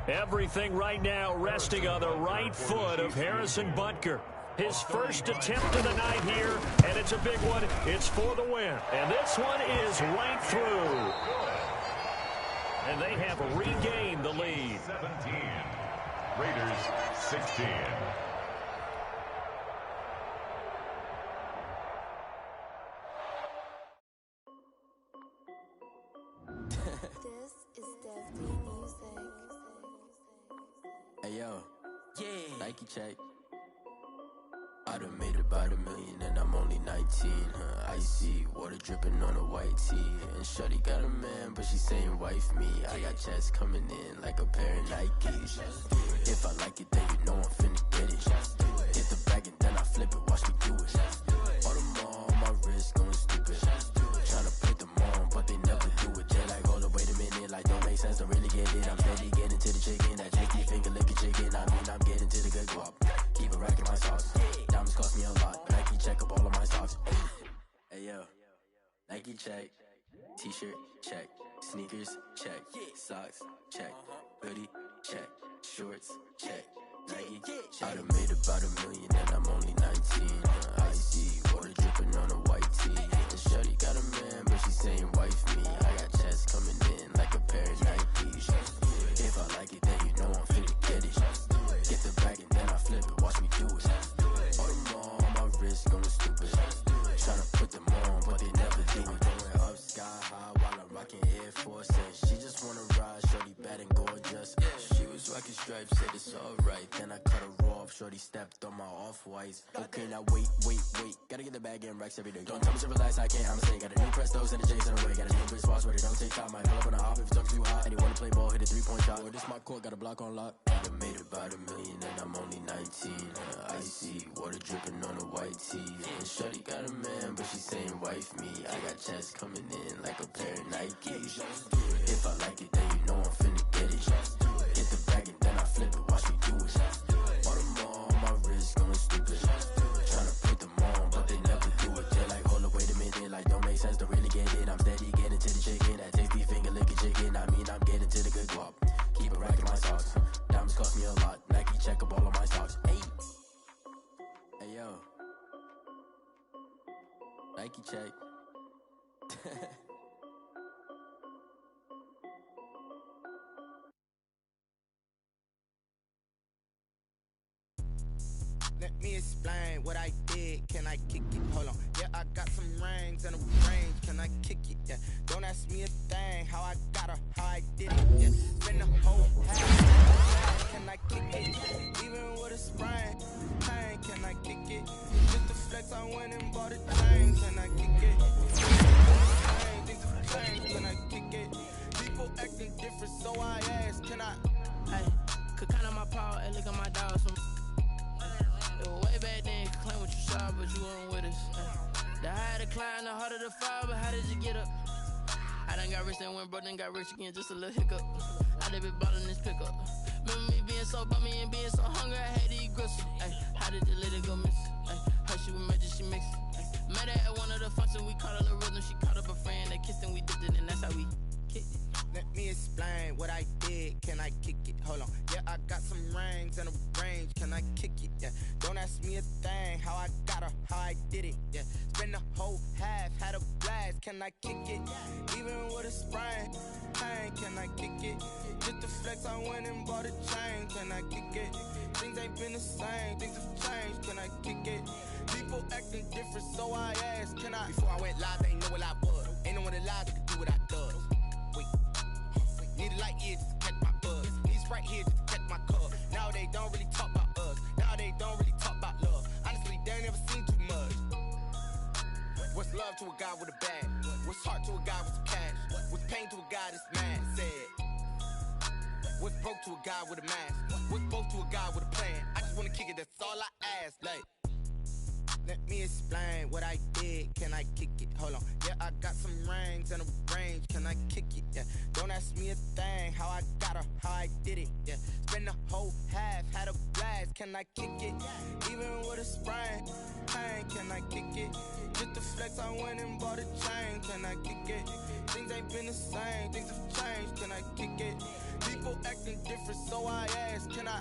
Everything right now resting on the right foot of Harrison Butker. His first attempt of the night here, and it's a big one. It's for the win. And this one is right through. And they have regained the lead. 17. Raiders 16. This is Deftly Music. Hey yo, yeah, Nike check. I done made about $1 million and I'm only 19. Icy water dripping on a white tee. And shorty got a man, but she saying wife me. I got checks coming in like a pair of Nikes. If I like it, then you know I'm finna get it. Hit the bag and then I flip it, watch me do it. All them on my wrist going stupid. Tryna put them on, but they never do it. They're like, hold up, wait a minute, like don't make sense, don't really get it. I'm steady getting to the chicken, that tricky finger licking chicken. I mean, I'm getting to the good guap. Keep it racking my sauce. Diamonds cost me a lot, but I keep check up all of my stocks. Hey Nike check, t-shirt check, sneakers check, socks check, hoodie check, shorts check, Nike check. I done made about $1 million and I'm only 19. Icy water dripping on a white tee. And shorty got a man, but she saying wife me. I got checks coming in like a pair of Nikes. If I like it, then you know I'm finna get it. Get the bag and then I flip it, watch me do it. All them on my wrist going stupid. Tryna put them on, but they never do it. Going up sky high while I'm rocking Air Force. She just wanna ride, shorty bad and gorgeous. She was rocking stripes, said it's alright. Then I cut her off, shorty stepped on my off-whites. Okay, now wait. Gotta get the bag and racks every day. Don't tell me to relax, I can't, I'ma say. Got a new Prestos and a J's in the way. Got a new bitch boss, but it don't take time. Might pull up on a hop if it talks too hot. And you wanna play ball, hit a 3-point shot. Or this my court, got a block on lock. I done made about $1 million and I'm only 19. Icy water dripping on a white tee. And shorty got a man, but she saying wife me. I got checks coming in like a pair of Nikes. If I like it, then you know I'm finna get it. Get the bag and then I flip it, watch me do it. All them on my wrist going stupid. Tryna put them on, but they never do it. They're like, hold up, wait a minute, like don't make sense, don't really get it. I'm steady getting to the chicken, that tasty finger licking chicken. I mean, I'm getting to the good guap. Keep it racking my socks. Diamonds cost me a lot. Nike check up all of my socks. Hey yo, Nike check. Let me explain what I did. Can I kick it? Hold on. Yeah, I got some rings and a range. Can I kick it? Yeah. Don't ask me a thing. How I got her, how I did it. Yeah. Spend the whole half. Can I kick it? Even with a sprain. Pain. Can I kick it? Just the flex, I went and bought a chain. Can I kick it? Things have changed. Can I kick it? People acting different, so I ask. Can I? Hey, could count on my power and look at my dogs. Way back then, you could claim what you saw, but you weren't with us. The higher the climb, the harder the fall, but how did you get up? I done got rich and went broke, then got rich again, just a little hiccup. I done been ballin' this pickup. Remember me being so bummy and being so hungry, I had to eat gristle. How did the lady go miss? Her she was magic, she mixed. Met her at one of the functions, we caught her the rhythm, she caught up a friend, they kissed and we dipped it, and that's how we kicked it. Let me explain what I did. Can I kick it? Hold on. Yeah, I got some rings and a range. Can I kick it? Yeah. Don't ask me a thing. How I got her, how I did it. Yeah. Spend the whole half, had a blast. Can I kick it? Even with a sprain. Pain. Can I kick it? Just the flex, I went and bought a chain. Can I kick it? Things ain't been the same. Things have changed. Can I kick it? People acting different, so I asked. Can I? Before I went live, they ain't know what I was. Ain't no one alive that could do what I does. Wait. Need a light here just to catch my buzz. Need right here just to catch my cup. Now they don't really talk about us. Now they don't really talk about love. Honestly, they ain't never seen too much. What's love to a guy with a bag? What's heart to a guy with some cash? What's pain to a guy that's mad? Said. What's broke to a guy with a mask? What's both to a guy with a plan? I just wanna kick it, that's all I ask. Like, let me explain what I did. Can I kick it? Hold on. Yeah, I got some rings and a range. Can I kick it? Yeah. Don't ask me a thing. How I got her, how I did it. Yeah. Spend the whole half, had a blast. Can I kick it? Even with a sprain. Pain. Can I kick it? Just the flex, I went and bought a chain. Can I kick it? Things ain't been the same. Things have changed. Can I kick it? People acting different, so I ask. Can I?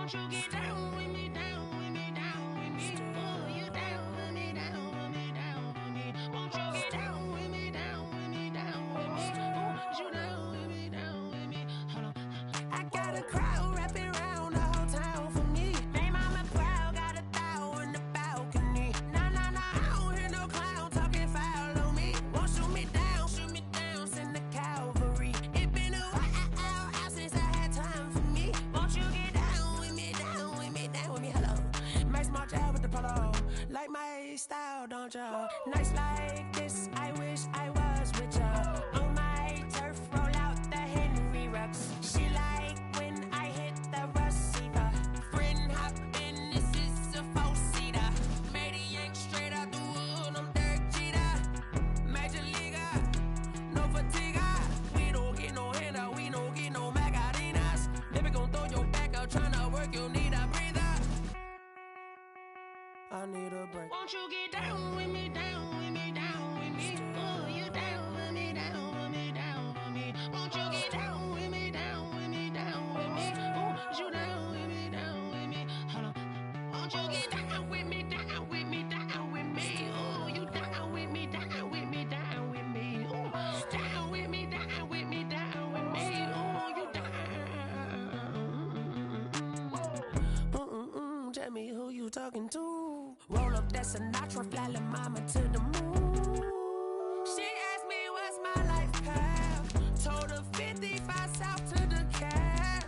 Won't you get down with me, down with me, down with me? Oh, you down with me, down with me, down with me. Won't you get down with me, down with me, down with me? Oh, you down with me, down with me? Hold on. I got a crowd wrapping around the whole town for me. Hey, mama proud, got a thou on the balcony. Nah, nah, nah, I don't hear no clown talking foul on me. Won't shoot me down, send the cavalry. It been a while since I had time for me. Won't you get down with me, down with me, down with me? Hello. Make small jab with the polo. Like my style, don't ya? Nights like this, I wish I was with ya. On my turf, roll out the Henry Rux. She like when I hit the receiver. Friend hop in, this is a four-seater. Made a yank straight out the wood, I'm Derek Jeter. Major leaguer, no fatigue. We don't get no handout, we don't get no Macarinas. Baby gon' throw your back out, tryna work, you need a breather. I need a break. Won't you get down with me, down with me, down with me? Oh, you down with me, down with me, down with me? Won't you get down with me, down with me, down with me? Oh, you down with me, down with me? Hold on. Won't you get down with me, down with me, down with me? Oh, you down with me, down with me, down with me? Oh, down with me, down with me, down with me? Oh, you down. Tell me who you talking to. Roll up that Sinatra, fly la mama to the moon. She asked me what's my life path. Told her 55 south to the cab.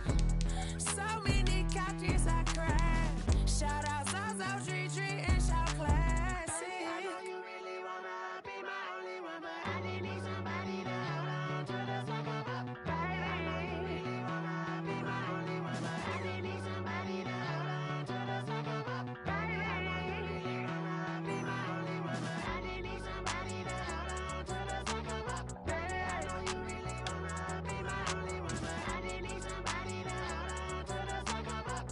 So many couches I cried. Shout out Zaza, Tree Tree, and shout classic. I know you really wanna be my only one, but I didn't need somebody to hold on to the second up. Baby, I know you really wanna be my only one, but I didn't need somebody to hold on to the second up. Baby, I know you really wanna be my only one, but I didn't need somebody to hold on to the second up. Baby, I know you really wanna be my only one, but I didn't need somebody to hold on to the second up.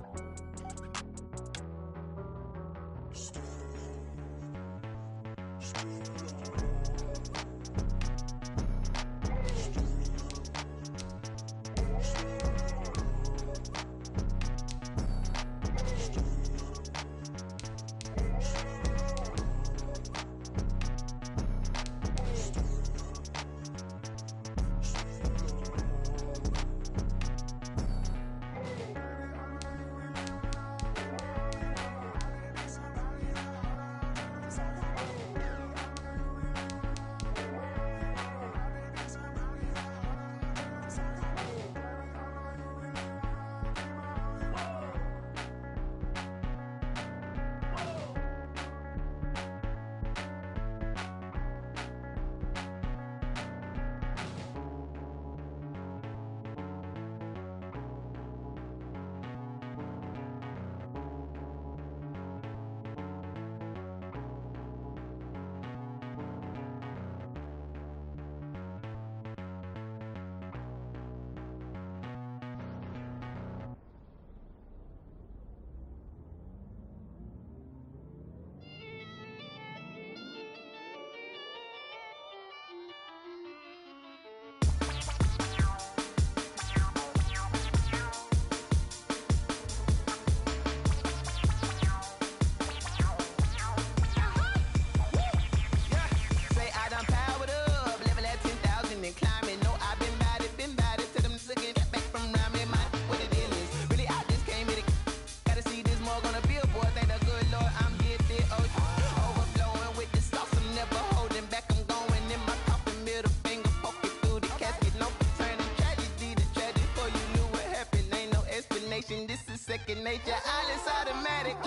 second nature. All is automatic.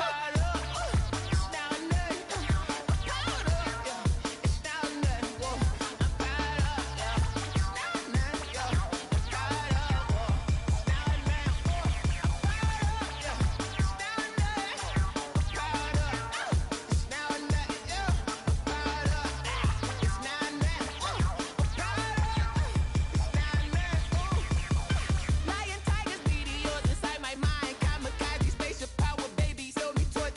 Lion, tigers, meteors inside my mind. Kamikaze, spaceship power, baby. Show me toy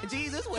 Jesus will.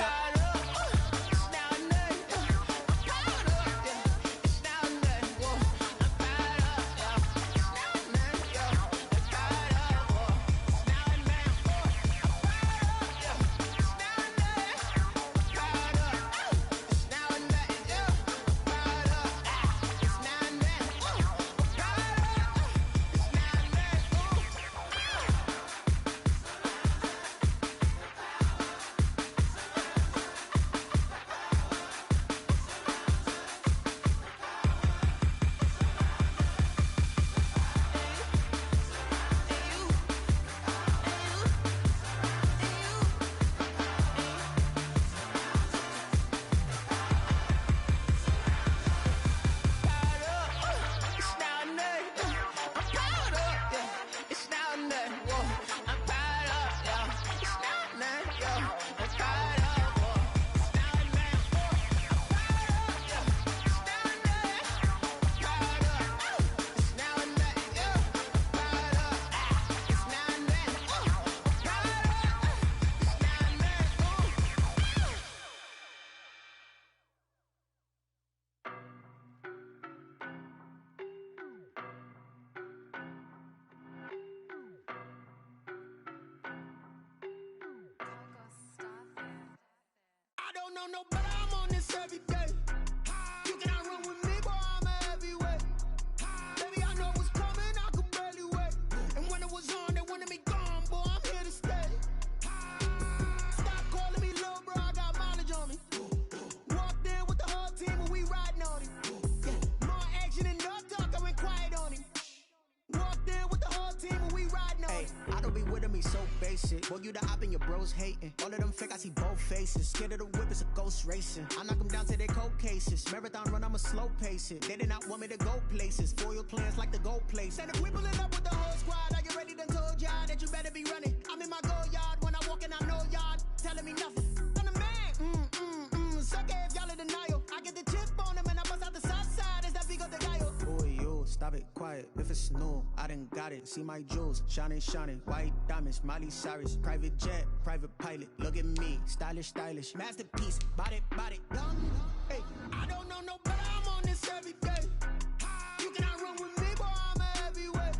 I don't know no better, I'm on this every day. You cannot run with me, boy, I'm a heavyweight. Baby, I know what's coming, I could barely wait. And when it was on, they wanted me gone, boy, I'm here to stay. Stop calling me little bro, I got mileage on me. Walked in with the whole team and we riding on him. More action and no talk, I went quiet on him. Walked in with the whole team and we riding on him. I don't be with him, he's so basic. Boy, you the op and your bros hating. All of them fake, I see both faces. Scared of the whip, it's a ghost racing. I knock them down to their cold cases. Marathon run, I'ma slow pace it. They did not want me to go places. Foil plans like the gold place. And if we pulling up with the whole squad, I get ready done told y'all that you better be running. I'm in my go yard, when I walk in, I know y'all telling me nothing. I'm the man, suck it if y'all in denial. I get the chip on them and I bust out the south side, it's that big of the guy. Boy, you, stop it, quiet. If it's new, I done got it. See my jewels, shining, white diamonds, Miley Cyrus. Private jet, private pilot, look at me. Stylish, masterpiece, body, young. Hey, I don't know no better, I'm on this every day. You cannot run with me, boy, I'm a heavyweight.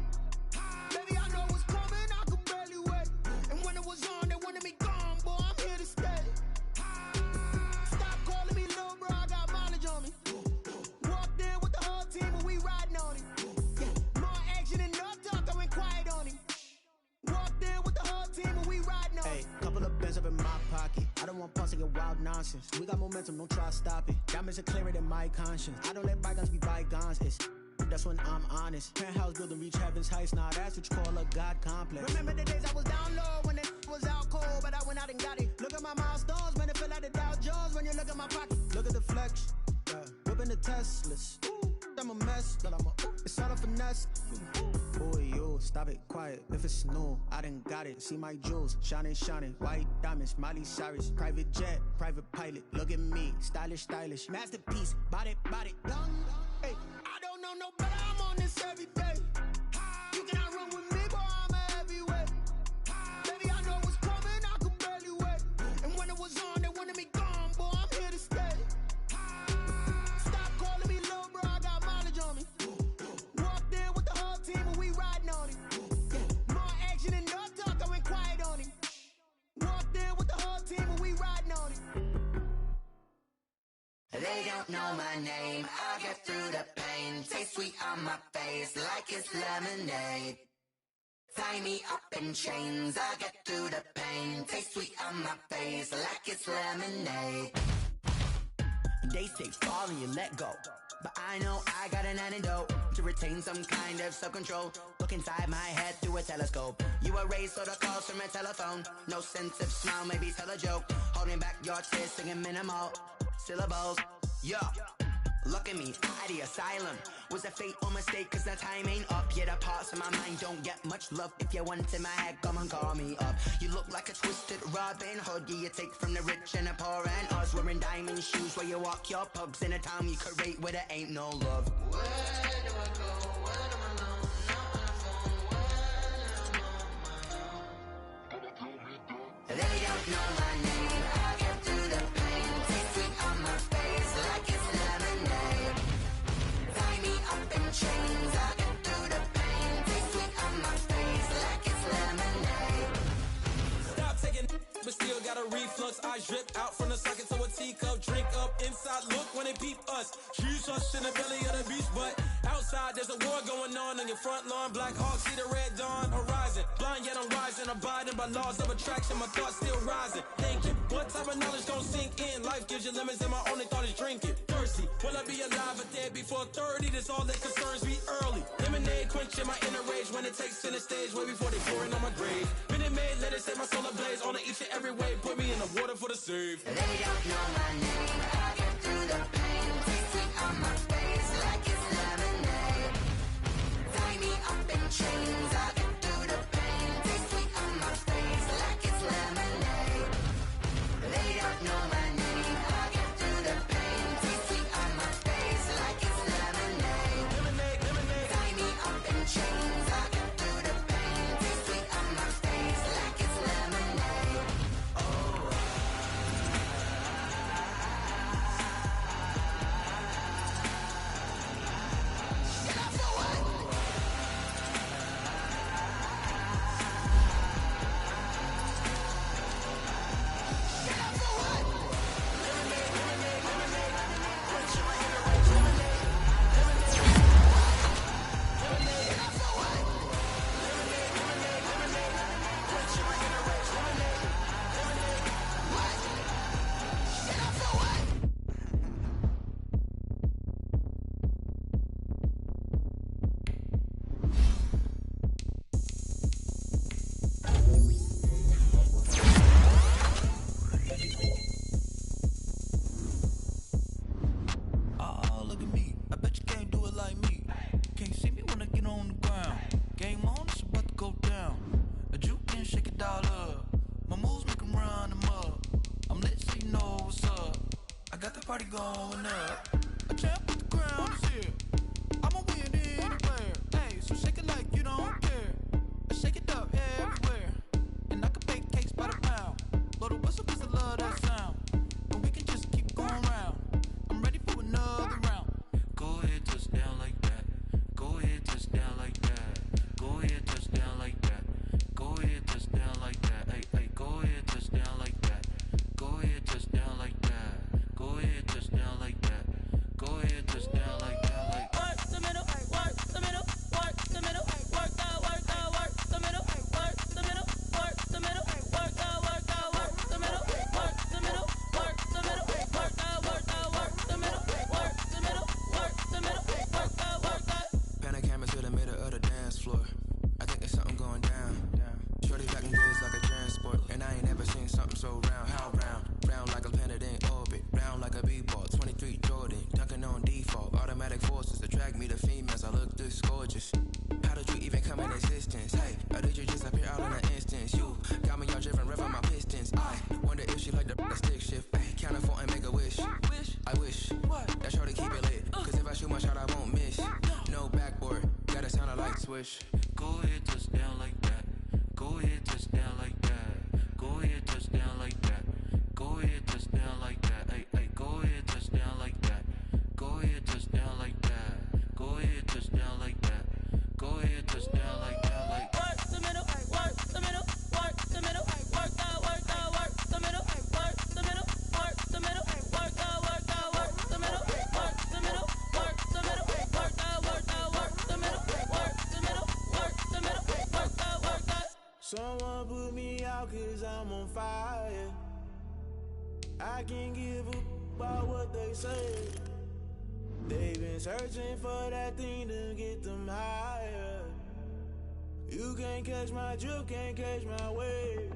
Baby, I know what's coming, I could barely wait. And when it was on, they wanted me gone, boy, I'm here to stay. Stop calling me little bro, I got mileage on me. Walked in with the whole team and we riding on him. More action and no talk, I went quiet on him. Walked in with the whole team and we riding on him. Hey, couple of bins up in my pocket. I don't want pulse to get wild nonsense. We got momentum, don't try to stop it. Diamonds are clearer than my conscience. I don't let bygones be bygones. That's when I'm honest. Penthouse building, reach heaven's heights. Nah, that's what you call a God complex. Remember the days I was down low when it was out cold, but I went out and got it. Look at my milestones, man, it feel like the Dow Jones when you look at my pocket. Look at the flex, yeah. Whipping the Teslas. I'm a mess, but it's all a finesse. Boy, you, stop it, quiet. If it's new, I done got it. See my jewels, shining, white diamonds, Miley Cyrus. Private jet, private pilot, look at me. Stylish, masterpiece, body, young. Hey, I don't know no better, I'm on this every day. You cannot run with me, boy, I'm a heavyweight. Baby, I know what's coming, I could barely wait. And when it was on, they wanted me gone, boy, I'm here to stay. Stop calling me little bro, I got mileage on me. Walked in with the whole team and we riding on him. More action and no talk, I went quiet on him. Walked in with the whole team and we riding on him. They don't know my name, I'll get through the pain. Taste sweet on my face like it's lemonade. Tie me up in chains, I'll get through the pain. Taste sweet on my face like it's lemonade. They say fall and you let go, but I know I got an antidote to retain some kind of self-control. Look inside my head through a telescope. You erase all the calls from a telephone. No sense of smile, maybe tell a joke. Holding back your tears, singing minimal syllables. Yeah, look at me, out the asylum. Was a fate or mistake, cause the time ain't up. Yeah, the parts of my mind don't get much love. If you want in my head, come and call me up. You look like a twisted Robin Hood. Yeah, you take from the rich and the poor and us. Wearing diamond shoes where you walk your pugs in a town you create where there ain't no love. Where do I go? When I'm alone? Not on the phone. When I'm on my own. They don't know my name. Ice drip out from the socket to a teacup. Drink up inside, look when they peep us. Huge us in the belly of the beach, but outside there's a war going on your front lawn. Black Hawk, see the red dawn horizon. Blind yet I'm rising, abiding by laws of attraction. My thoughts still rising. Thinking, what type of knowledge don't sink in? Life gives you lemons and my only thought is drinking. Thirsty, will I be alive or dead before 30? That's all that concerns me early. Lemonade quenching my inner rage when it takes center stage way before they pour in on my grave. Minute Maid, let it set my soul ablaze on each and every way. Put me in the water for the save. They don't know my name. I get through the pain. Taste sweet on my face like it's lemonade. Tie me up in chains. I get through the pain. Taste sweet on my face like it's lemonade. They don't know my name. I get through the pain. Taste sweet on my face like it's lemonade. Tie me up in chains. I get through the pain. Taste sweet on my face like it's lemonade. Oh, look at me. I bet you can't do it like me. Can't see me when I get on the ground. Game on, it's about to go down. A juke and shake it all up. My moves make 'em run them up. I'm lit so you know what's up. I got the party going up. A champ with the crown is here. I'ma win anywhere. Hey, so shake it like you don't care. I shake it up everywhere. And I can bake cakes by the pound. Blow the whistle 'cause I love that sound. And we can just keep going round. I'm ready for another round. Go ahead, touch down like that. Go ahead, touch down like that. Go ahead, touch down like that. Go ahead, touch down like that. Hey, hey, go ahead, touch down like that. Go ahead, touch down like that. Go ahead, touch down like that. Go ahead, touch down like that. Like work the middle, work the middle, work the middle, work the middle, work the middle, work the middle, work the middle, work the middle, work the middle, work the middle, work the middle, work the middle, work the. Panic camera to the middle of the dance floor. I think there's something going down. Shorty packing goods like a transport, and I ain't never seen something so round. How round? Round like a planet in orbit, round like a b-ball. 23 Jordan, dunking on default. Automatic forces attract me to females. I look this gorgeous. How did you even come in existence? Hey, or did you just appear out in an instance? You got me all driven, revving my pistons. I wonder if she like the stick shift. Hey, count a 4 and make a wish. I wish that shorty keep it lit. 'Cause if I shoot my shot, I won't miss. No backboard, gotta sound a light swish. go ahead, touch down like that. Go ahead, touch down like that. Go ahead, touch down like that. Go ahead, touch down like that. Hey, hey, go ahead, touch down like that. Go ahead, touch down like that. Go ahead, touch down like that. Go ahead, touch down like that. Like Work the middle, work the middle, work the middle, work the middle, work the middle, work the middle, work the middle, work the middle, work the middle, work the middle, work the middle, work the middle, work the. Someone put me out 'cause I'm on fire. I can't give a about what they say. They've been searching for that thing to get them higher. You can't catch my drift, can't catch my wave.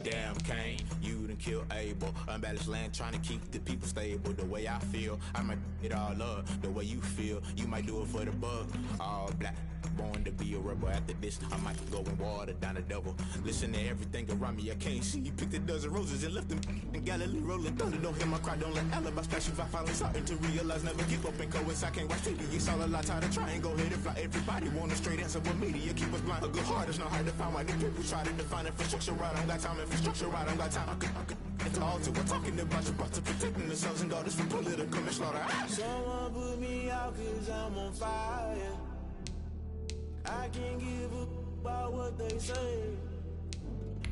Damn, Kane, you done killed Abel. Unbalanced land, trying to keep the people stable. The way I feel, I might it all up. The way you feel, you might do it for the bug. All black, born to be a rebel. After this, I might go and water down the devil. Listen to everything around me, I can't see. Picked a dozen roses and left them in Galilee rolling thunder. Don't hear my cry, don't let alibis flash. If I finally starting to realize, never keep up and coincide. Can't watch TV, it's all a lot. Tired of trying, go ahead and fly. Everybody want a straight answer, but media keep us blind. A good heart is not hard to find. Why these people try to define infrastructure right? I don't got time, infrastructure right, I don't got time. I could it's all to we're talking about your brother protecting the sons and daughters from political manslaughter. Someone put me out 'cause I'm on fire. I can't give a about what they say.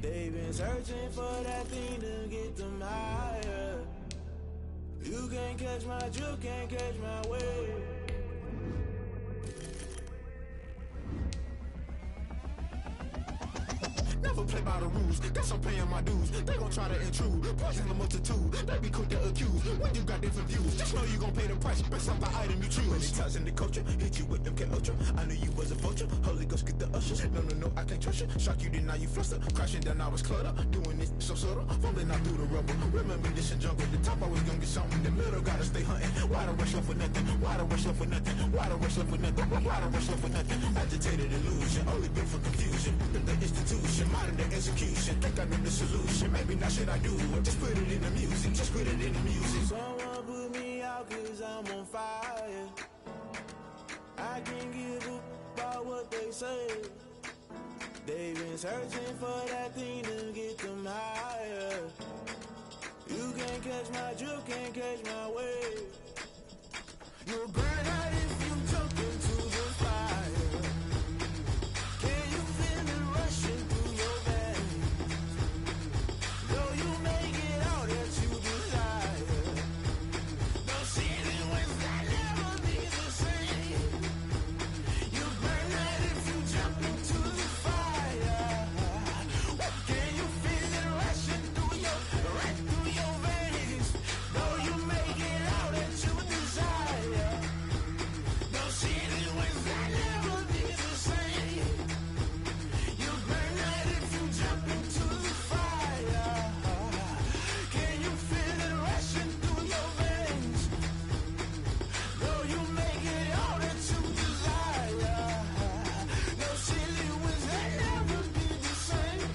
They've been searching for that thing to get them higher. You can't catch my drift, can't catch my wave. Never play by the rules, guess I'm paying my dues. They gon' try to intrude, poison the multitude. They be quick to accuse when you got different views. Just know you gon' pay the price based off the item you choose. Many times in the culture, hit you with them K Ultra. I knew you was a vulture. Holy Ghost get the ushers. No, I can't trust you. Shock you, then now you fluster. Crashing down, I was cluttered. Doing this so subtle, fumbling out through the rubble. Remember this in jungle. The top I was gonna get something. The middle gotta stay hunting. Why the rush up for nothing? Why the rush up for nothing? Why the rush up for nothing? Why the rush up for nothing? Agitated illusion, only built for confusion. The institution, modern day execution. Think I know the solution. Maybe not should I do it? Just put it in the music. Just put it in the music. Someone put me out 'cause I'm on fire. I can't give up about what they say. They've been searching for that thing to get them higher. You can't catch my drift, can't catch my wave. You'll burn out if you jump into the fire. Can you feel it rushing through your veins? Though you make it all that you desire. No ceiling wins that never be the same. You burn out if you jump into the fire. Can you feel it rushing through your veins? Though you make it all that you desire. No ceiling wins that never be the same. You burn out if you jump into the fire. Can you feel it rushing through your veins? Though you make it all that you desire. No ceiling wins that never be the same.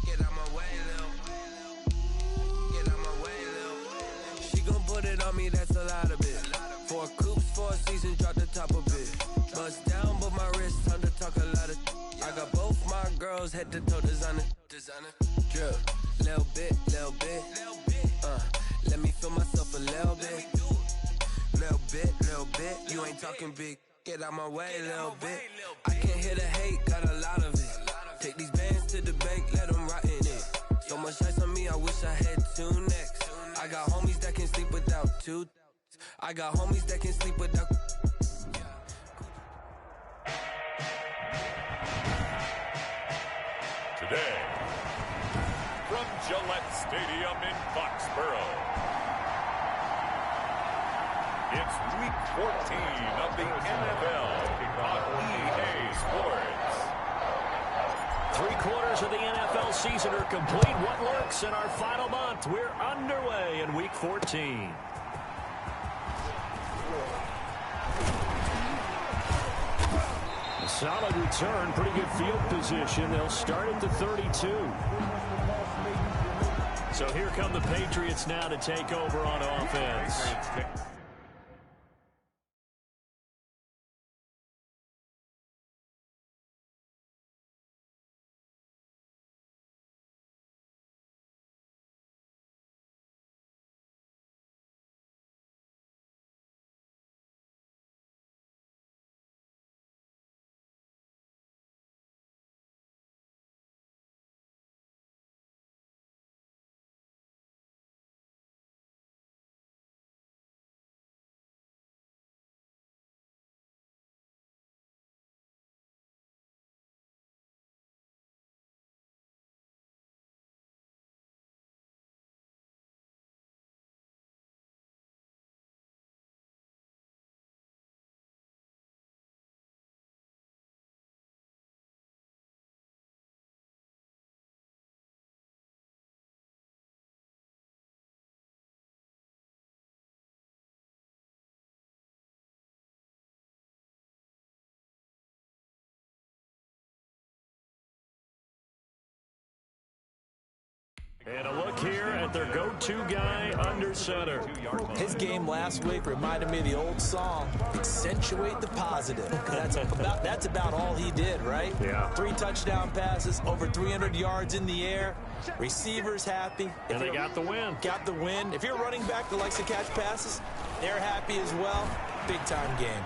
Get out my way, Lil. Get out my way, Lil. She gon' put it on me, that's a lot of it. 4 coops, 4 seasons, drop the top a bit. Bust down, but my wrist, time to talk a lot of. I got both my girls, head to toe designer. Drip, little bit, little bit. Let me feel myself a little bit. Little bit. You ain't talking big. Get out my way, little bit. I can't hear the hate, got a lot of it. Take these bands to the bank, let them rot in it. So much ice on me, I wish I had 2 necks. I got homies that can sleep without 2. I got homies that can sleep without. Today, from Gillette Stadium in Foxborough, it's Week 14 of the NFL on EA Sports. 3/4 of the NFL season are complete. What lurks in our final month? We're underway in Week 14. A solid return, pretty good field position. They'll start at the 32. So here come the Patriots now to take over on offense. And a look here at their go-to guy under center. His game last week reminded me of the old song, accentuate the positive. That's about all he did, right? Yeah. 3 touchdown passes, over 300 yards in the air. Receivers happy. And they got the win. Got the win. If you're a running back that likes to catch passes, they're happy as well. Big-time game.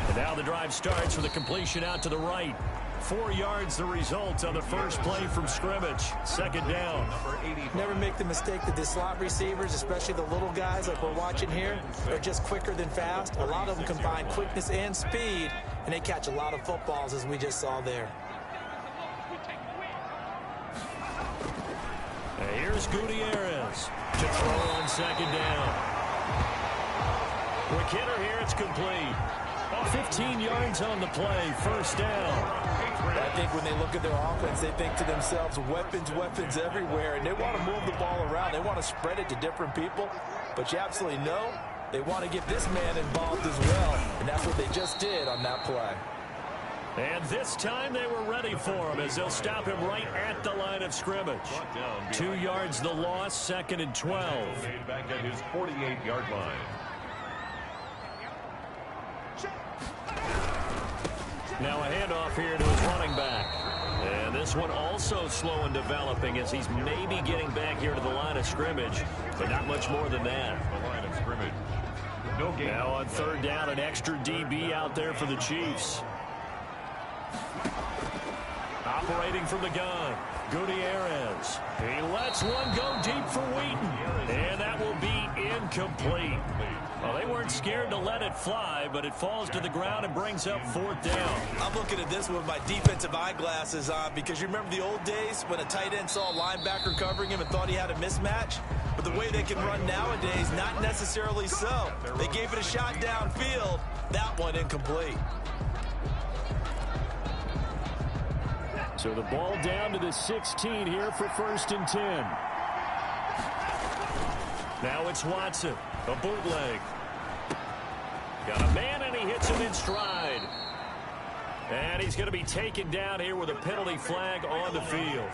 And now the drive starts with a completion out to the right. 4 yards the result on the first play from scrimmage. Second down. Never make the mistake that the slot receivers, especially the little guys like we're watching here, are just quicker than fast. A lot of them combine quickness and speed, and they catch a lot of footballs, as we just saw there. And here's Gutierrez to throw on second down. Quick hitter here, it's complete. 15 yards on the play, first down. I think when they look at their offense, they think to themselves, weapons everywhere, and they want to move the ball around. They want to spread it to different people, but you absolutely know they want to get this man involved as well, and that's what they just did on that play. And this time they were ready for him as they'll stop him right at the line of scrimmage. 2 yards the loss, second and 12. Back at his 48-yard line. Now a handoff here to his running back. And this one also slow in developing as he's maybe getting back here to the line of scrimmage, but not much more than that. The line of scrimmage. No gain. Now on third down, an extra DB out there for the Chiefs. Operating from the gun, Gutierrez. He lets one go deep for Wheaton, and that will be incomplete. Well, they weren't scared to let it fly, but it falls to the ground and brings up fourth down. I'm looking at this with my defensive eyeglasses on because you remember the old days when a tight end saw a linebacker covering him and thought he had a mismatch? But the way they can run nowadays, not necessarily so. They gave it a shot downfield. That one incomplete. So the ball down to the 16 here for first and 10. Now it's Watson. A bootleg. Got a man, and he hits him in stride. And he's going to be taken down here with a penalty flag on the field.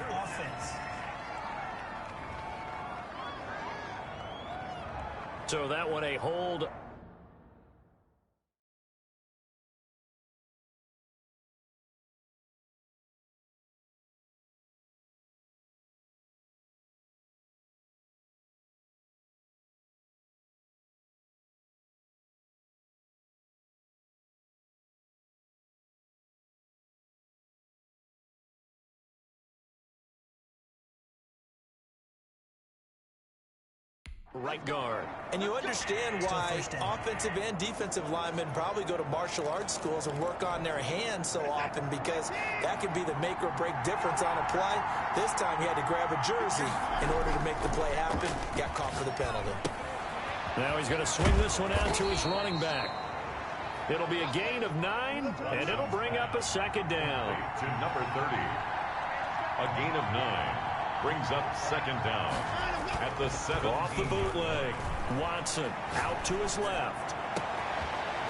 So that one a hold. Right guard. And you understand why offensive and defensive linemen probably go to martial arts schools and work on their hands so often, because that can be the make or break difference on a play. This time he had to grab a jersey in order to make the play happen. Got caught for the penalty. Now he's going to swing this one out to his running back. It'll be a gain of 9, and it'll bring up a second down. To number 30. A gain of 9 brings up second down. At the 7. Off the bootleg. Watson out to his left.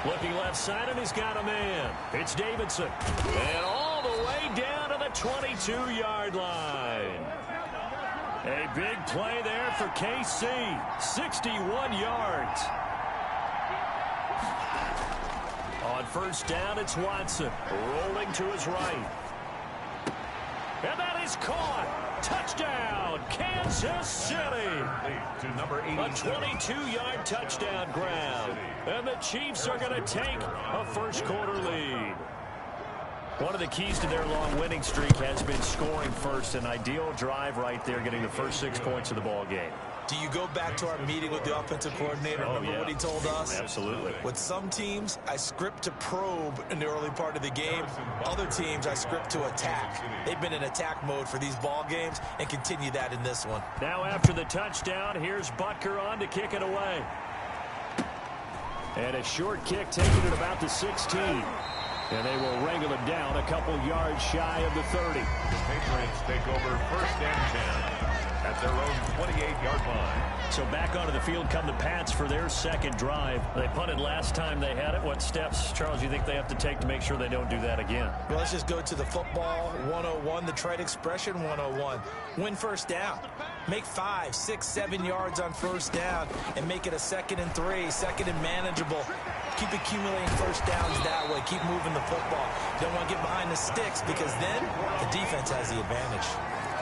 Looking left side, and he's got a man. It's Davidson. And all the way down to the 22-yard line. A big play there for KC. 61 yards. On first down, it's Watson. Rolling to his right. And that is caught. Touchdown, Kansas City. To number 80. A 22-yard touchdown grab. And the Chiefs are going to take a first-quarter lead. One of the keys to their long winning streak has been scoring first. An ideal drive right there, getting the first 6 points of the ball game. Do you go back to our meeting with the offensive coordinator? Remember what he told us? Absolutely. With some teams, I script to probe in the early part of the game. Other teams, I script to attack. They've been in attack mode for these ball games and continue that in this one. Now after the touchdown, here's Butker on to kick it away. And a short kick taken at about the 16. And they will wrangle him down a couple yards shy of the 30. The Patriots take over first and 10. At at their own 28-yard line. So back onto the field come the Pats for their second drive. They punted last time they had it. What steps, Charles, you think they have to take to make sure they don't do that again? Well, let's just go to the football 101, the trade expression 101. Win first down. Make 5, 6, 7 yards on first down and make it a 2nd and 3, 2nd and manageable. Keep accumulating first downs that way. Keep moving the football. Don't want to get behind the sticks because then the defense has the advantage.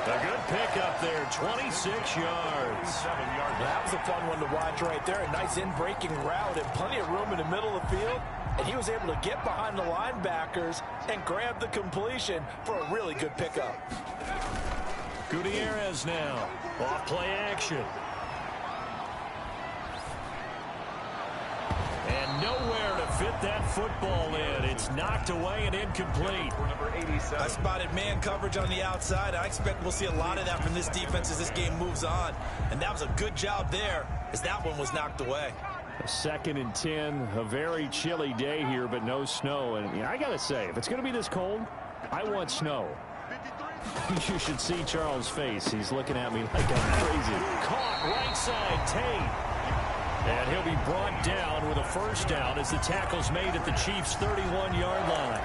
A good pickup there, 26 yards. That was a fun one to watch right there. A nice in-breaking route and plenty of room in the middle of the field. And he was able to get behind the linebackers and grab the completion for a really good pickup. Gutierrez now, off play action. And nowhere to fit that football in. It's knocked away and incomplete. I spotted man coverage on the outside. I expect we'll see a lot of that from this defense as this game moves on. And that was a good job there as that one was knocked away. A 2nd and 10, a very chilly day here, but no snow. And I got to say, if it's going to be this cold, I want snow. You should see Charles' face. He's looking at me like I'm crazy. Caught right side, Tate. And he'll be brought down with a first down as the tackle's made at the Chiefs' 31-yard line.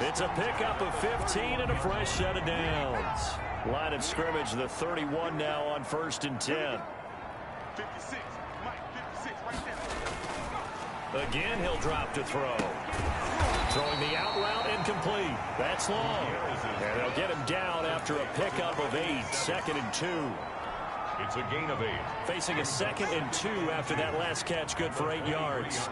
It's a pickup of 15 and a fresh set of downs. Line of scrimmage, the 31 now on 1st and 10. 56, Mike, 56, right there. Again, he'll drop to throw. Throwing the out route incomplete. That's long. And they'll get him down after a pickup of 8, 2nd and 2. It's a gain of 8. Facing a 2nd and 2 after that last catch, good for 8 yards.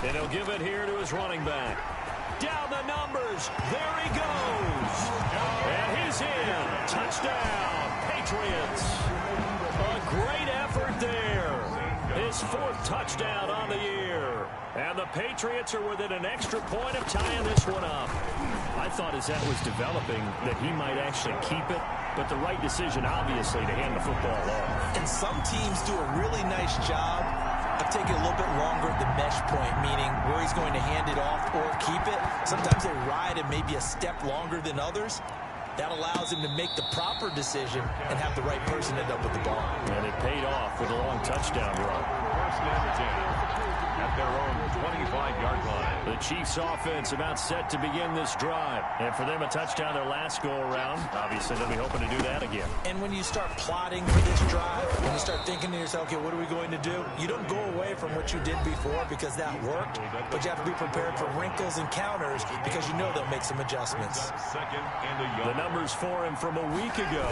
And he'll give it here to his running back. Down the numbers. There he goes. And he's in. Touchdown, Patriots. A great effort there. His 4th touchdown on the year. And the Patriots are within an extra point of tying this one up. I thought as that was developing that he might actually keep it, but the right decision, obviously, to hand the football off. And some teams do a really nice job of taking a little bit longer at the mesh point, meaning where he's going to hand it off or keep it. Sometimes they ride it maybe a step longer than others. That allows him to make the proper decision and have the right person end up with the ball. And it paid off with a long touchdown run. 1st and 10. At their own 25-yard line. The Chiefs offense about set to begin this drive. And for them, a touchdown their last go-around. Obviously, they'll be hoping to do that again. And when you start plotting for this drive, when you start thinking to yourself, okay, what are we going to do? You don't go away from what you did before because that worked, but you have to be prepared for wrinkles and counters because you know they'll make some adjustments. The numbers for him from a week ago,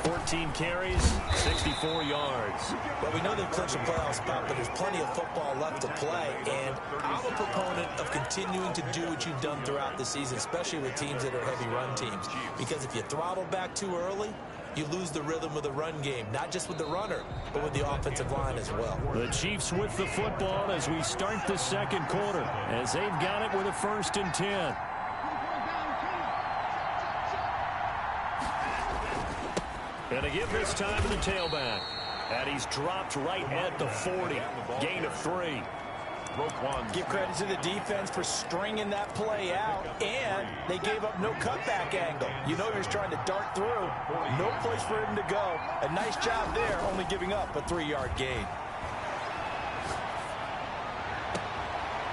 14 carries, 64 yards. Well, we know they've clinched a playoff spot, but there's plenty of football left to play, and I'm a proponent of continuing to do what you've done throughout the season, especially with teams that are heavy run teams, because if you throttle back too early, you lose the rhythm of the run game, not just with the runner, but with the offensive line as well. The Chiefs with the football as we start the 2nd quarter, as they've got it with a 1st and 10. And a give this time to the tailback. And he's dropped right at the 40. Gain of 3. Give credit to the defense for stringing that play out, and they gave up no cutback angle. You know he's trying to dart through. No place for him to go. A nice job there, only giving up a 3-yard gain.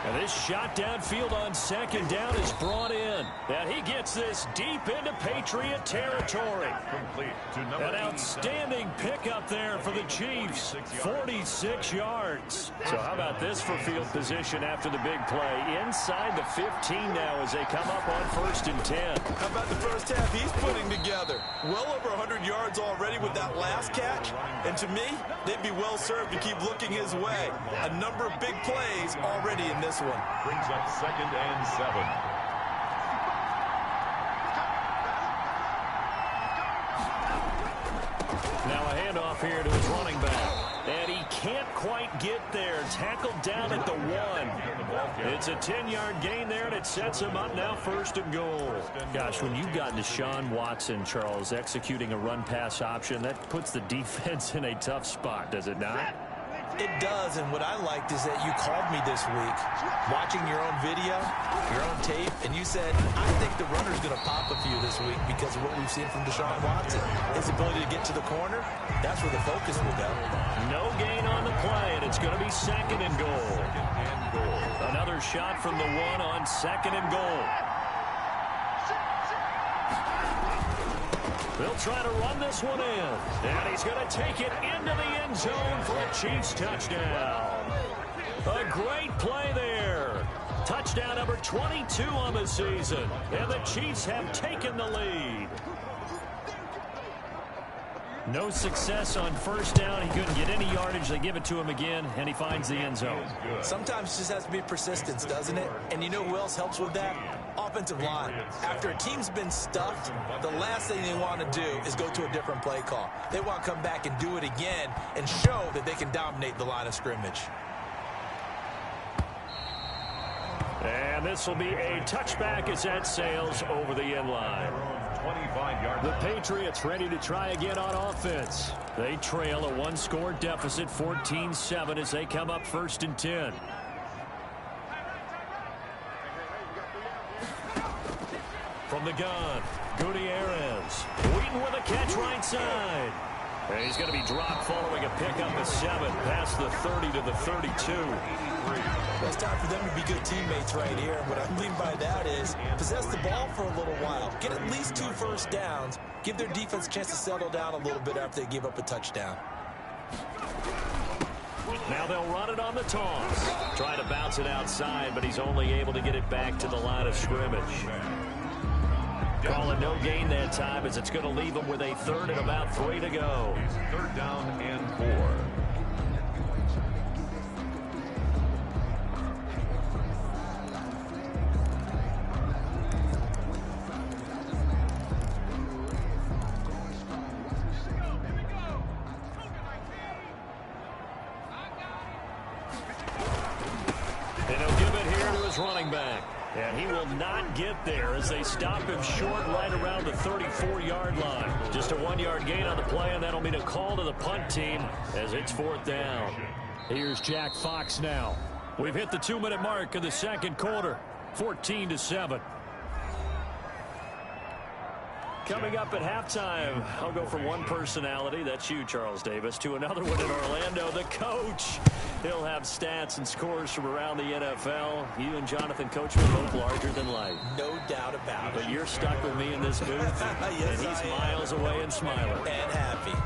And this shot downfield on 2nd down is brought in. And he gets this deep into Patriot territory. Complete to number An outstanding pickup there for the Chiefs. 46 yards. So how about this for field position after the big play? Inside the 15 now as they come up on 1st and 10. How about the first half he's putting together? Well over 100 yards already with that last catch. And to me, they'd be well served to keep looking his way. A number of big plays already in this one. Brings up 2nd and 7. Now a handoff here to his running back. And he can't quite get there. Tackled down at the 1. It's a 10-yard gain there, and it sets him up now 1st and goal. Gosh, when you've got Deshaun Watson, Charles, executing a run-pass option, that puts the defense in a tough spot, does it not? It does, and what I liked is that you called me this week, watching your own video, your own tape, and you said, I think the runner's going to pop a few this week because of what we've seen from Deshaun Watson. His ability to get to the corner, that's where the focus will go. No gain on the play, and it's going to be second and goal. Another shot from the one on second and goal. They'll try to run this one in. And he's going to take it into the end zone for a Chiefs touchdown. A great play there. Touchdown number 22 on the season. And the Chiefs have taken the lead. No success on first down. He couldn't get any yardage. They give it to him again, and he finds the end zone. Sometimes it just has to be persistence, doesn't it? And you know who else helps with that? Offensive line. After a team's been stuffed, the last thing they want to do is go to a different play call. They want to come back and do it again and show that they can dominate the line of scrimmage. And this will be a touchback as that sails over the end line. The Patriots ready to try again on offense. They trail a one-score deficit, 14-7, as they come up 1st and 10. From the gun, Gutierrez. Wheaton with a catch right side. And he's going to be dropped following a pickup of 7 past the 30 to the 32. It's time for them to be good teammates right here. What I mean by that is possess the ball for a little while. Get at least 2 first downs. Give their defense a chance to settle down a little bit after they give up a touchdown. Now they'll run it on the toss. Try to bounce it outside, but he's only able to get it back to the line of scrimmage. Calling no gain that time as it's going to leave him with a 3rd and about 3 to go. 3rd down and 4. And he'll give it here to his running back. And he will not get there as they stop him short right around the 34-yard line. Just a 1-yard gain on the play, and that'll mean a call to the punt team as it's 4th down. Here's Jack Fox now. We've hit the 2-minute mark of the second quarter, 14-7. Coming up at halftime, I'll go from one personality, that's you, Charles Davis, to another one in Orlando, the coach. He'll have stats and scores from around the NFL. You and Jonathan Coachman both larger than life. No doubt about it. But you're stuck with me in this booth, yes, and he's miles away and smiling. And happy.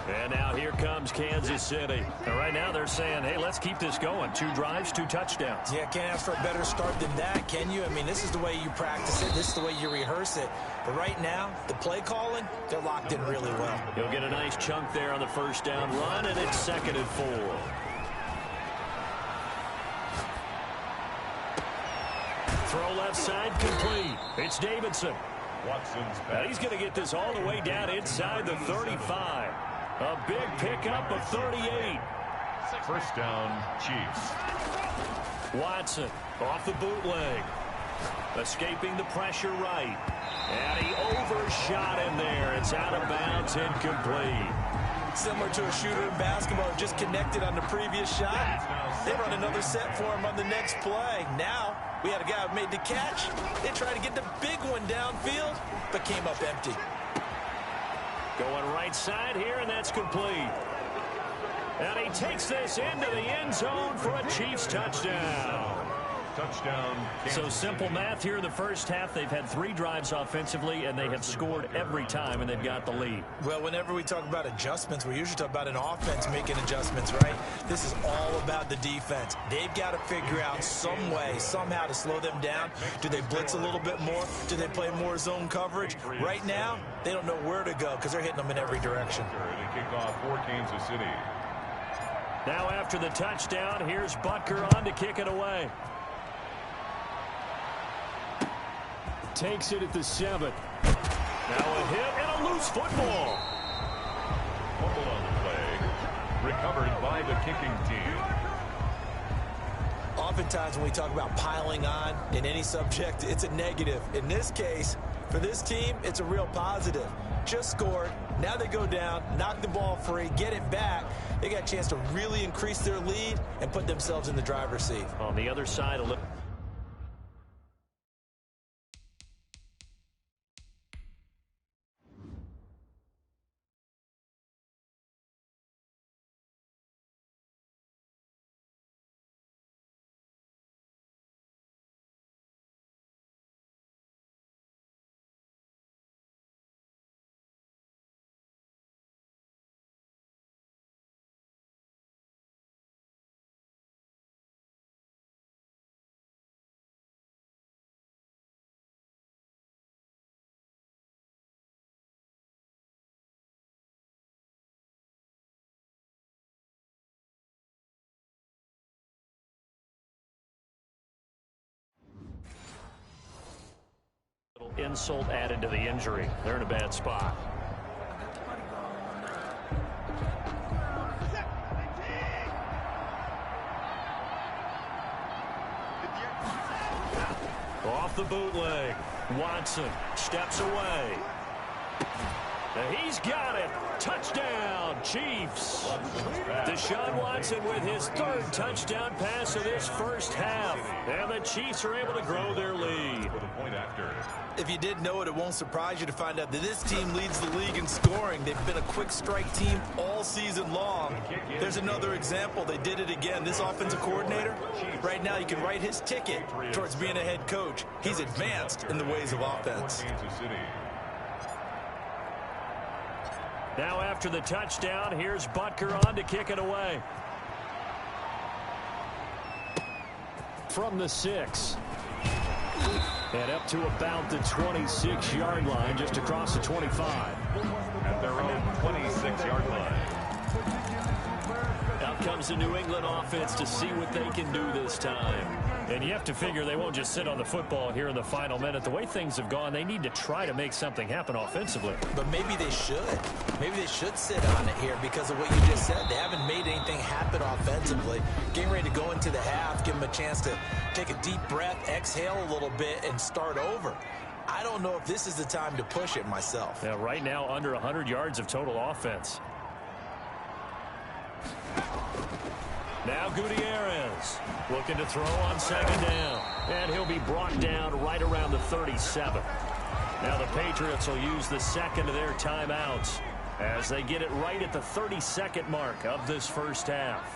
And now here comes Kansas City. And right now they're saying, hey, let's keep this going. 2 drives, 2 touchdowns. Yeah, can't ask for a better start than that, can you? I mean, this is the way you practice it. This is the way you rehearse it. But right now, the play calling, they're locked in really well. He'll get a nice chunk there on the first down run, and it's 2nd and 4. Throw left side complete. It's Davidson. Watson's back. And he's going to get this all the way down inside the 35. A big pickup of 38. 1st down, Chiefs. Watson off the bootleg. Escaping the pressure right. And he overshot him there. It's out of bounds, incomplete. Similar to a shooter in basketball, just connected on the previous shot. They run another set for him on the next play. Now, we had a guy who made the catch. They tried to get the big one downfield, but came up empty. Going right side here, and that's complete. And he takes this into the end zone for a Chiefs touchdown. Touchdown. So simple math here in the first half. They've had 3 drives offensively, and they have scored every time, and they've got the lead. Well, whenever we talk about adjustments, we usually talk about an offense making adjustments, right? This is all about the defense. They've got to figure out some way, somehow to slow them down. Do they blitz a little bit more? Do they play more zone coverage? Right now, they don't know where to go because they're hitting them in every direction. To kick off for Kansas City. Now after the touchdown, here's Butker on to kick it away. Takes it at the 7. Now a hit and a loose football. Fumble on the play. Recovered by the kicking team. Oftentimes when we talk about piling on in any subject, it's a negative. In this case, For this team, it's a real positive. Just scored. Now they go down, knock the ball free, get it back. They got a chance to really increase their lead and put themselves in the driver's seat. On the other side, a little. Insult added to the injury. They're in a bad spot. Off the bootleg. Watson steps away. He's got it. Touchdown, Chiefs. Deshaun Watson with his third touchdown pass of this first half. And the Chiefs are able to grow their lead. If you didn't know it, it won't surprise you to find out that this team leads the league in scoring. They've been a quick strike team all season long. There's another example. They did it again. This offensive coordinator, right now you can write his ticket towards being a head coach. He's advanced in the ways of offense. Now after the touchdown, here's Butker on to kick it away. From the 6. And up to about the 26-yard line, just across the 25. At their own 26-yard line. Out comes the New England offense to see what they can do this time. And you have to figure they won't just sit on the football here in the final minute. The way things have gone, they need to try to make something happen offensively. But maybe they should. Maybe they should sit on it here because of what you just said. They haven't made anything happen offensively. Getting ready to go into the half, give them a chance to take a deep breath, exhale a little bit, and start over. I don't know if this is the time to push it myself. Yeah, right now, under 100 yards of total offense. Now Gutierrez looking to throw on second down. And he'll be brought down right around the 37. Now the Patriots will use the second of their timeouts as they get it right at the 32nd mark of this first half.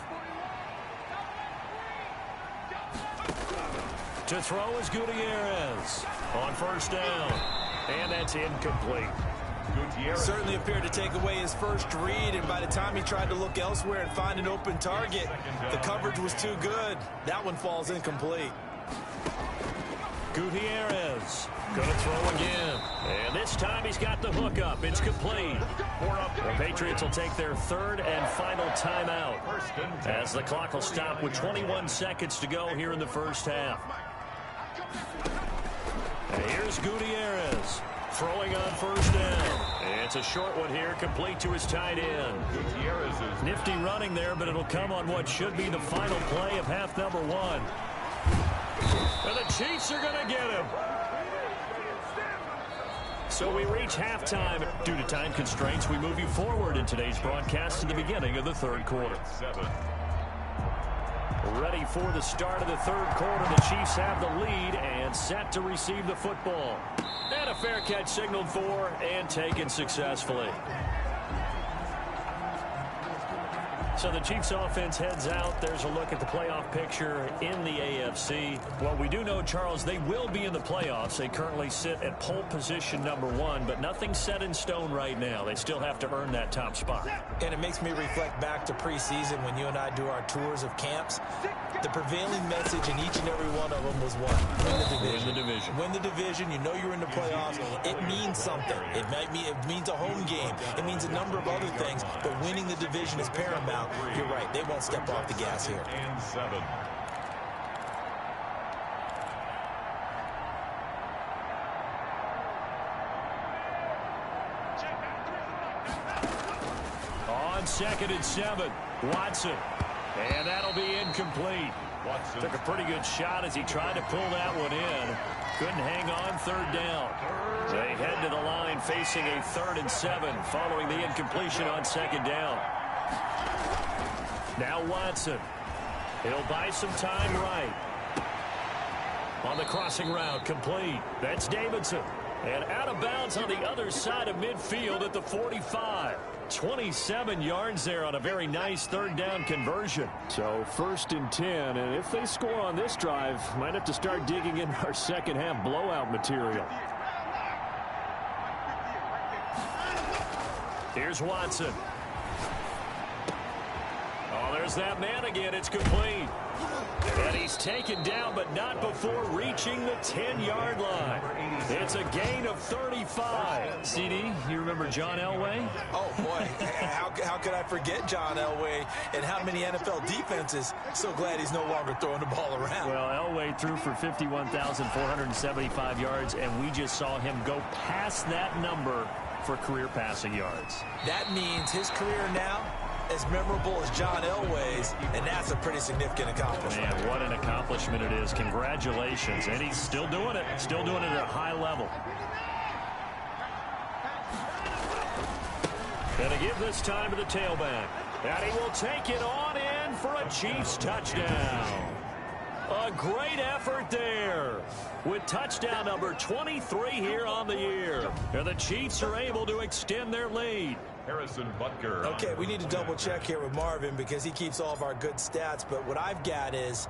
To throw is Gutierrez on first down. And that's incomplete. Certainly appeared to take away his first read, and by the time he tried to look elsewhere and find an open target, the coverage was too good. That one falls incomplete. Gutierrez going to throw again. And this time he's got the hook up. It's complete. The Patriots will take their third and final timeout as the clock will stop with 21 seconds to go here in the first half. And here's Gutierrez. Throwing on first down. It's a short one here, complete to his tight end. Nifty running there, but it'll come on what should be the final play of half number 1. And the Chiefs are going to get him. So we reach halftime. Due to time constraints, we move you forward in today's broadcast to the beginning of the third quarter. Ready for the start of the third quarter. The Chiefs have the lead and set to receive the football. And a fair catch signaled for and taken successfully. So the Chiefs offense heads out. There's a look at the playoff picture in the AFC. Well, we do know, Charles, they will be in the playoffs. They currently sit at pole position number 1, but nothing's set in stone right now. They still have to earn that top spot. And it makes me reflect back to preseason when you and I do our tours of camps. The prevailing message in each and every one of them was what? Win the division. Win the division. Win the division. You know you're in the playoffs. It means something. It means a home game. It means a number of other things, but winning the division is paramount. You're right. They won't step off the gas here. And 7. On second and 7, Watson. And that'll be incomplete. Took a pretty good shot as he tried to pull that one in. Couldn't hang on third down. They head to the line facing a 3rd and 7 following the incompletion on second down. Now Watson. He'll buy some time right. On the crossing route, complete. That's Davidson. And out of bounds on the other side of midfield at the 45. 27 yards there on a very nice 3rd down conversion. So 1st and 10, and if they score on this drive, might have to start digging in our second half blowout material. Here's Watson. Oh, there's that man again. It's complete. And he's taken down, but not before reaching the 10-yard line. It's a gain of 35. CD, you remember John Elway? Oh, boy. How could I forget John Elway and how many NFL defenses? So glad he's no longer throwing the ball around. Well, Elway threw for 51,475 yards, and we just saw him go past that number for career passing yards. That means his career now as memorable as John Elway's, and that's a pretty significant accomplishment. Man, what an accomplishment it is. Congratulations. And he's still doing it. Still doing it at a high level. And to give this time to the tailback. And he will take it on in for a Chiefs touchdown. A great effort there with touchdown number 23 here on the year. And the Chiefs are able to extend their lead. Harrison Butker. Okay, we need to double check here with Marvin because he keeps all of our good stats, but what I've got is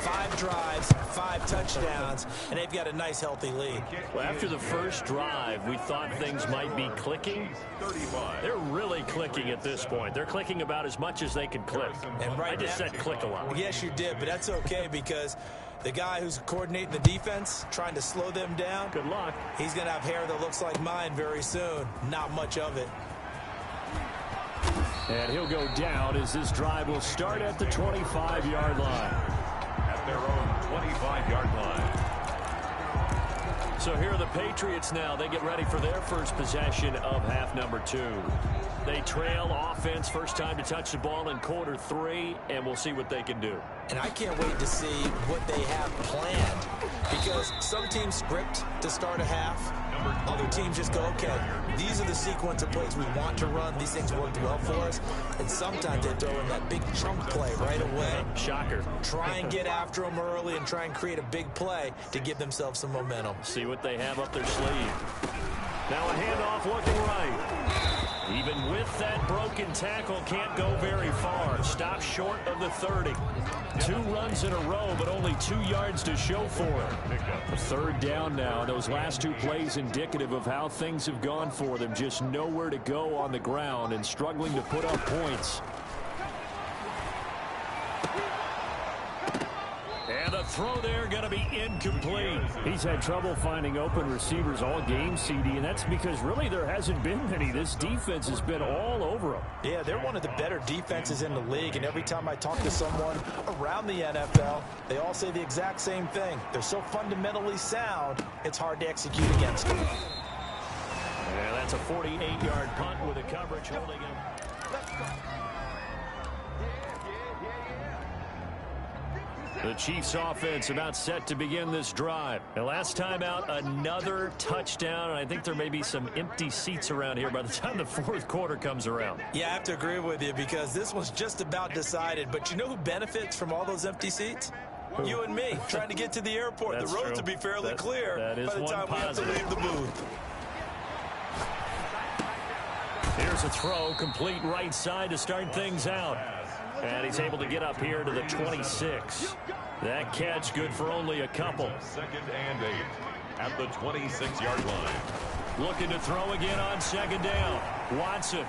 5 drives, 5 touchdowns, and they've got a nice healthy lead. Well, after the first drive, we thought things might be clicking. They're really clicking at this point. They're clicking about as much as they can click. And right I just said click a lot. Yes, you did, but that's okay because the guy who's coordinating the defense, trying to slow them down, good luck. He's going to have hair that looks like mine very soon. Not much of it. And he'll go down as this drive will start at the 25-yard line. At their own 25-yard line. So here are the Patriots now. They get ready for their first possession of half number 2. They trail offense, first time to touch the ball in quarter 3, and we'll see what they can do. And I can't wait to see what they have planned because some teams script to start a half. Other teams just go, okay, these are the sequence of plays we want to run. These things worked well for us. And sometimes they throw in that big chunk play right away. Shocker. Try and get after them early and try and create a big play to give themselves some momentum. See what they have up their sleeve. Now a handoff looking right. Even with that broken tackle, can't go very far. Stops short of the 30. 2 runs in a row, but only 2 yards to show for it. 3rd down now. Those last 2 plays indicative of how things have gone for them. Just nowhere to go on the ground and struggling to put up points. And a throw there going to be incomplete. He's had trouble finding open receivers all game, CD, and that's because really there hasn't been many. This defense has been all over them. Yeah, they're one of the better defenses in the league, and every time I talk to someone around the NFL, they all say the exact same thing. They're so fundamentally sound, it's hard to execute against them. Yeah, that's a 48-yard punt with a coverage holding him. The Chiefs offense about set to begin this drive. And last time out, another touchdown. And I think there may be some empty seats around here by the time the 4th quarter comes around. Yeah, I have to agree with you because this one's just about decided. But you know who benefits from all those empty seats? You and me, trying to get to the airport. That's the roads true. will be fairly clear that is by the time positive. we have to leave the booth. Here's a throw, complete right side to start things out. And he's able to get up here to the 26. That catch good for only a couple. 2nd and 8 at the 26-yard line. Looking to throw again on 2nd down. Watson.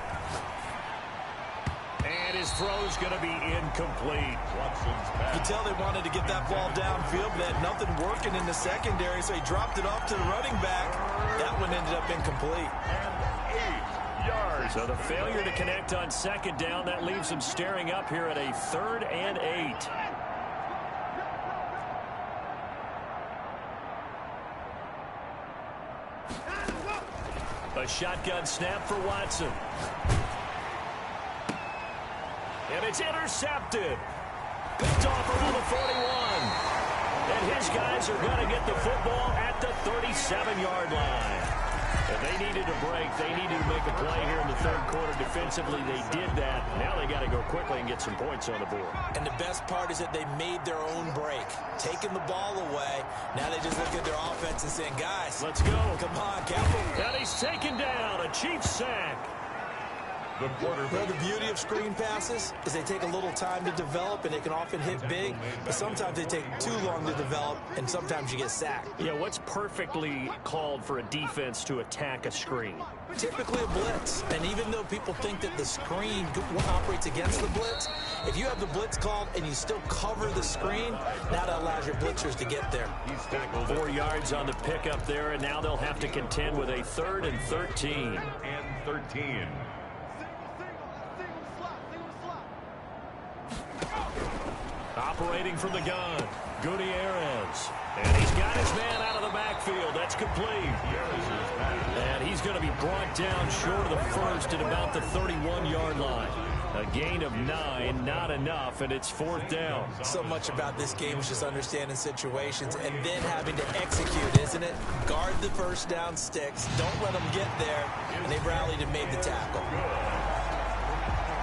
And his throw's going to be incomplete. Watson's pass. You can tell they wanted to get that ball downfield, but they had nothing working in the secondary, so he dropped it off to the running back. That one ended up incomplete. So the failure to connect on 2nd down, that leaves him staring up here at a 3rd and 8. A shotgun snap for Watson. And it's intercepted. Picked off around the 41. And his guys are going to get the football at the 37-yard line. If they needed a break, they needed to make a play here in the third quarter defensively. They did that. Now they got to go quickly and get some points on the board. And the best part is that they made their own break, taking the ball away. Now they just look at their offense and saying, guys, let's go. Come on, Campbell. And he's taken down. A Chiefs sack. Well, the beauty of screen passes is they take a little time to develop, and they can often hit big, but sometimes they take too long to develop, and sometimes you get sacked. Yeah, what's perfectly called for a defense to attack a screen? Typically a blitz, and even though people think that the screen operates against the blitz, if you have the blitz called and you still cover the screen, now that allows your blitzers to get there. 4 yards on the pickup there, and now they'll have to contend with a 3rd and 13. Operating from the gun, Gutierrez. And he's got his man out of the backfield. That's complete. And he's going to be brought down short of the first at about the 31-yard line. A gain of 9, not enough, and it's 4th down. So much about this game is just understanding situations and then having to execute, isn't it? Guard the first down sticks. Don't let them get there. And they've rallied and made the tackle.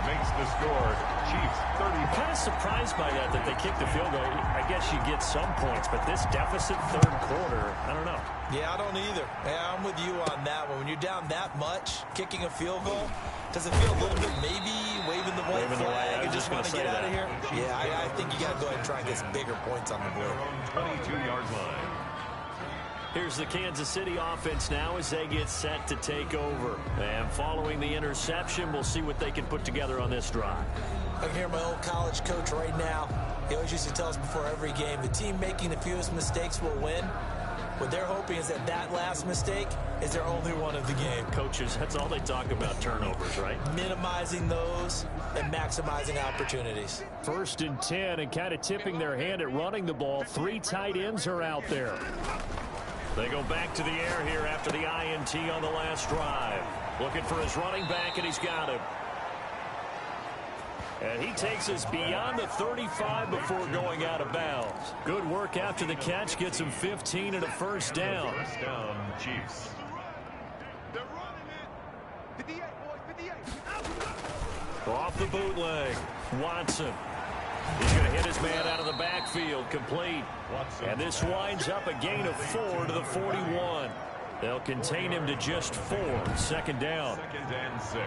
Makes the score, Chiefs 30. I'm kind of surprised by that they kicked the field goal. I guess you get some points, but this deficit third quarter, I don't know. Yeah, I don't either. Yeah, I'm with you on that one. When you're down that much, kicking a field goal, does it feel a little bit maybe waving the white flag and just want to get out of here? Yeah, I think you got to go ahead and try and get some bigger points on the board. 22-yard line. Here's the Kansas City offense now as they get set to take over. And following the interception, we'll see what they can put together on this drive. I can hear my old college coach right now. He always used to tell us before every game, the team making the fewest mistakes will win. What they're hoping is that last mistake is their only one of the game. Coaches, that's all they talk about, turnovers, right? Minimizing those and maximizing opportunities. 1st and 10, and kind of tipping their hand at running the ball. 3 tight ends are out there. They go back to the air here after the INT on the last drive. Looking for his running back, and he's got him. And he takes us beyond the 35 before going out of bounds. Good work after the catch. Gets him 15 and a 1st down. First down, Chiefs. They're running it. 58, boys, 58. Off the bootleg, Watson. He's going to hit his man out of the backfield, complete. And this winds up a gain of 4 to the 41. They'll contain him to just 4. 2nd down. 2nd and 6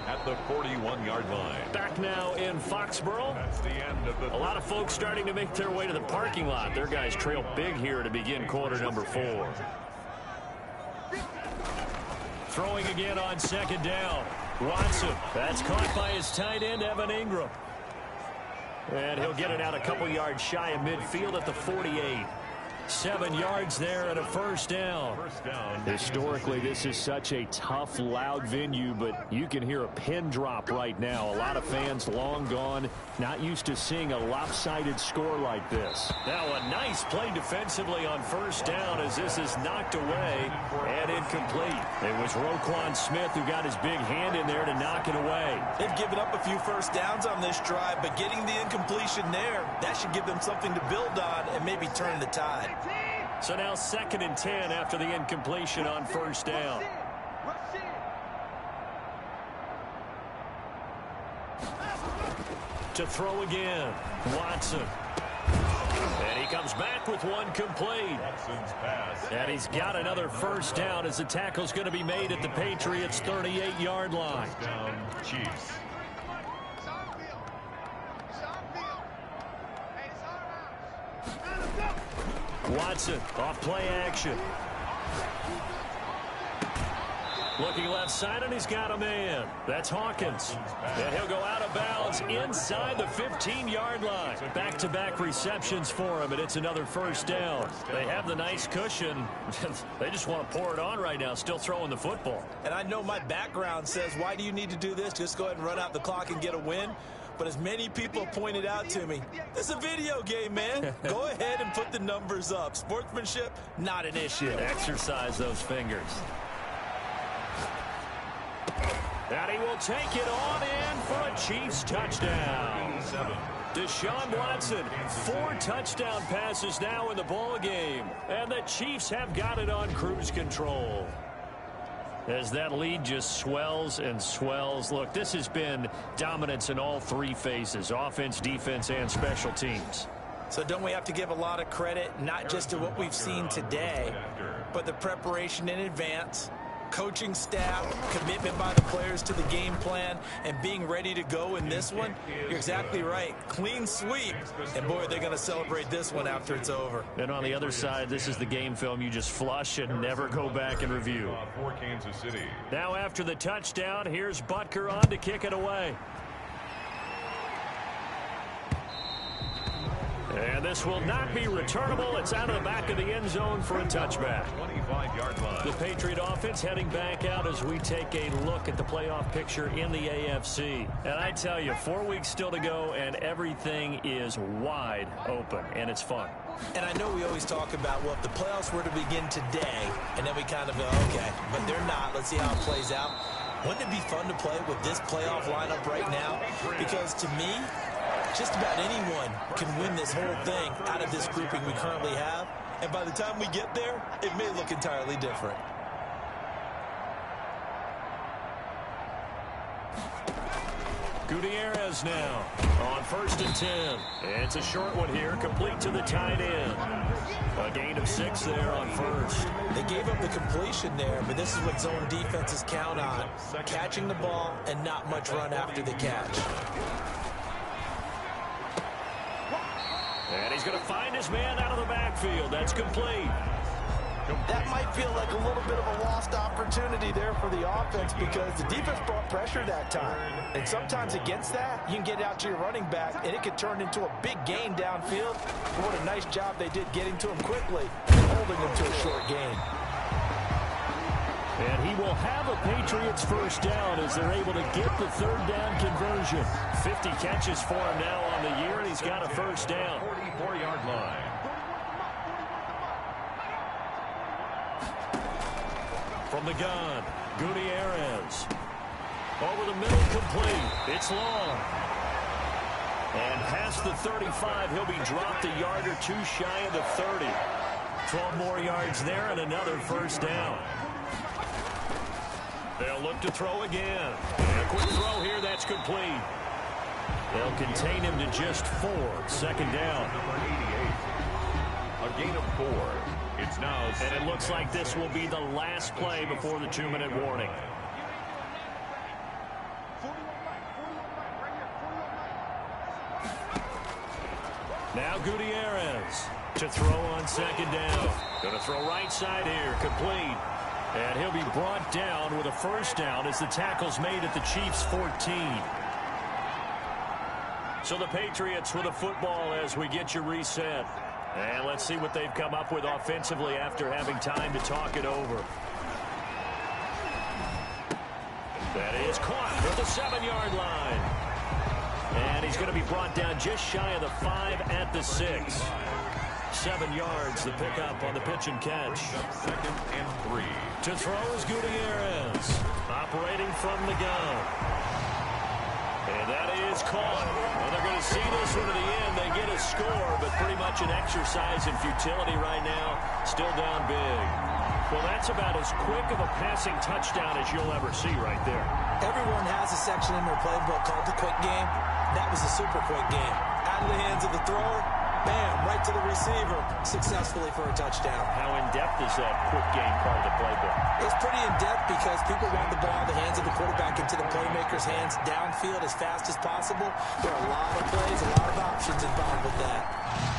at the 41-yard line. Back now in Foxborough. That's the end of the. A lot of folks starting to make their way to the parking lot. Their guys trail big here to begin quarter number 4. Throwing again on 2nd down. Watson. That's caught by his tight end, Evan Ingram. And he'll get it out a couple yards shy of midfield at the 48. 7 yards there and a 1st down. Historically, this is such a tough, loud venue, but you can hear a pin drop right now. A lot of fans long gone, not used to seeing a lopsided score like this. Now a nice play defensively on 1st down as this is knocked away and incomplete. It was Roquan Smith who got his big hand in there to knock it away. They've given up a few 1st downs on this drive, but getting the incompletion there, that should give them something to build on and maybe turn the tide. So now 2nd and 10 after the incompletion on 1st down. To throw again, Watson. And he comes back with one complete. And he's got another 1st down as the tackle's going to be made at the Patriots' 38-yard line. Down, Chiefs. Watson off play action. Looking left side, and he's got a man. That's Hawkins. And he'll go out of bounds inside the 15-yard line. Back-to-back receptions for him, and it's another 1st down. They have the nice cushion. They just want to pour it on right now, still throwing the football. And I know my background says, why do you need to do this? Just go ahead and run out the clock and get a win. But as many people pointed out to me, this is a video game, man. Go ahead and put the numbers up. Sportsmanship, not an issue. Exercise those fingers. And he will take it on in for a Chiefs touchdown. Deshaun Watson, 4 touchdown passes now in the ball game, and the Chiefs have got it on cruise control. As that lead just swells and swells. Look, this has been dominance in all 3 phases, offense, defense, and special teams. So don't we have to give a lot of credit, not just to what we've seen today, but the preparation in advance, coaching staff, commitment by the players to the game plan, and being ready to go in this one? You're exactly right. Clean sweep. And, boy, they're going to celebrate this one after it's over. And on the other side, this is the game film you just flush and never go back and review. For Kansas City. Now after the touchdown, here's Butker on to kick it away. And this will not be returnable. It's out of the back of the end zone for a touchback. 25-yard line. The Patriot offense heading back out as we take a look at the playoff picture in the AFC. And I tell you, 4 weeks still to go, and everything is wide open, and it's fun. And I know we always talk about, well, if the playoffs were to begin today, and then we kind of go, okay, but they're not. Let's see how it plays out. Wouldn't it be fun to play with this playoff lineup right now? Because to me, just about anyone can win this whole thing out of this grouping we currently have. And by the time we get there, it may look entirely different. Gutierrez now on 1st and 10. It's a short one here, complete to the tight end. A gain of 6 there on 1st. They gave up the completion there, but this is what zone defenses count on. Catching the ball and not much run after the catch. And he's going to find his man out of the backfield. That's complete. That might feel like a little bit of a lost opportunity there for the offense because the defense brought pressure that time. And sometimes against that, you can get out to your running back, and it could turn into a big gain downfield. But what a nice job they did getting to him quickly and holding him to a short gain. And he will have a Patriots first down as they're able to get the 3rd down conversion. 50 catches for him now on the year, and he's got a first down. 44-yard line. From the gun, Gutierrez. Over the middle, complete. It's long. And past the 35, he'll be dropped a yard or 2 shy of the 30. 12 more yards there and another first down. They'll look to throw again. And a quick throw here, that's complete. They'll contain him to just 4. 2nd down. Number 88. A gain of 4. It's now. And it looks like this will be the last play before the 2-minute warning. Now Gutierrez to throw on 2nd down. Going to throw right side here, complete. And he'll be brought down with a first down as the tackle's made at the Chiefs' 14. So the Patriots with a football as we get you reset. And let's see what they've come up with offensively after having time to talk it over. That is caught at the 7-yard line. And he's going to be brought down just shy of the 5 at the 6. 7 yards, the pickup on the pitch and catch. 2nd and 3. To throw is Gutierrez, operating from the gun. And that is caught. Well, they're going to see this one to the end. They get a score, but pretty much an exercise in futility right now. Still down big. Well, that's about as quick of a passing touchdown as you'll ever see right there. Everyone has a section in their playbook called the quick game. That was a super quick game. Out of the hands of the thrower, bam, right to the receiver, successfully for a touchdown. How in-depth is that quick game part of the playbook? It's pretty in-depth because people want the ball in the hands of the quarterback into the playmaker's hands downfield as fast as possible. There are a lot of plays, a lot of options involved with that.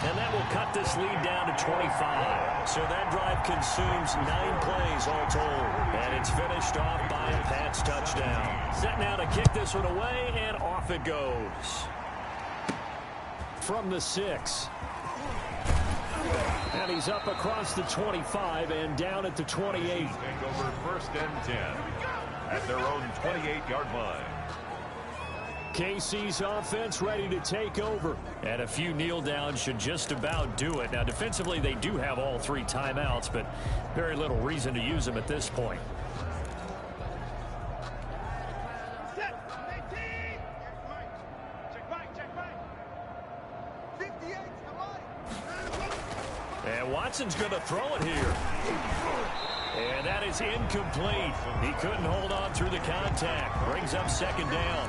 And that will cut this lead down to 25. So that drive consumes 9 plays all told. And it's finished off by a Pats touchdown. Set now to kick this one away, and off it goes. From the 6. And he's up across the 25 and down at the 28. Take over 1st and 10 at their own 28-yard line. KC's offense ready to take over. And a few kneel downs should just about do it. Now, defensively, they do have all 3 timeouts, but very little reason to use them at this point. And Watson's going to throw it here. And that is incomplete. He couldn't hold on through the contact. Brings up second down.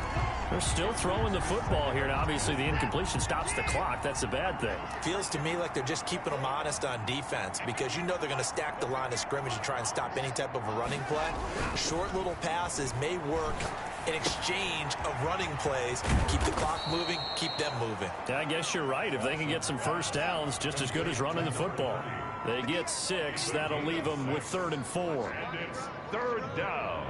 They're still throwing the football here. Now, obviously, the incompletion stops the clock. That's a bad thing. Feels to me like they're just keeping them honest on defense because you know they're going to stack the line of scrimmage and try and stop any type of a running play. Short little passes may work in exchange of running plays. Keep the clock moving, keep them moving. Yeah, I guess you're right. If they can get some first downs, just as good as running the football. They get 6. That'll leave them with 3rd and 4. And it's 3rd down.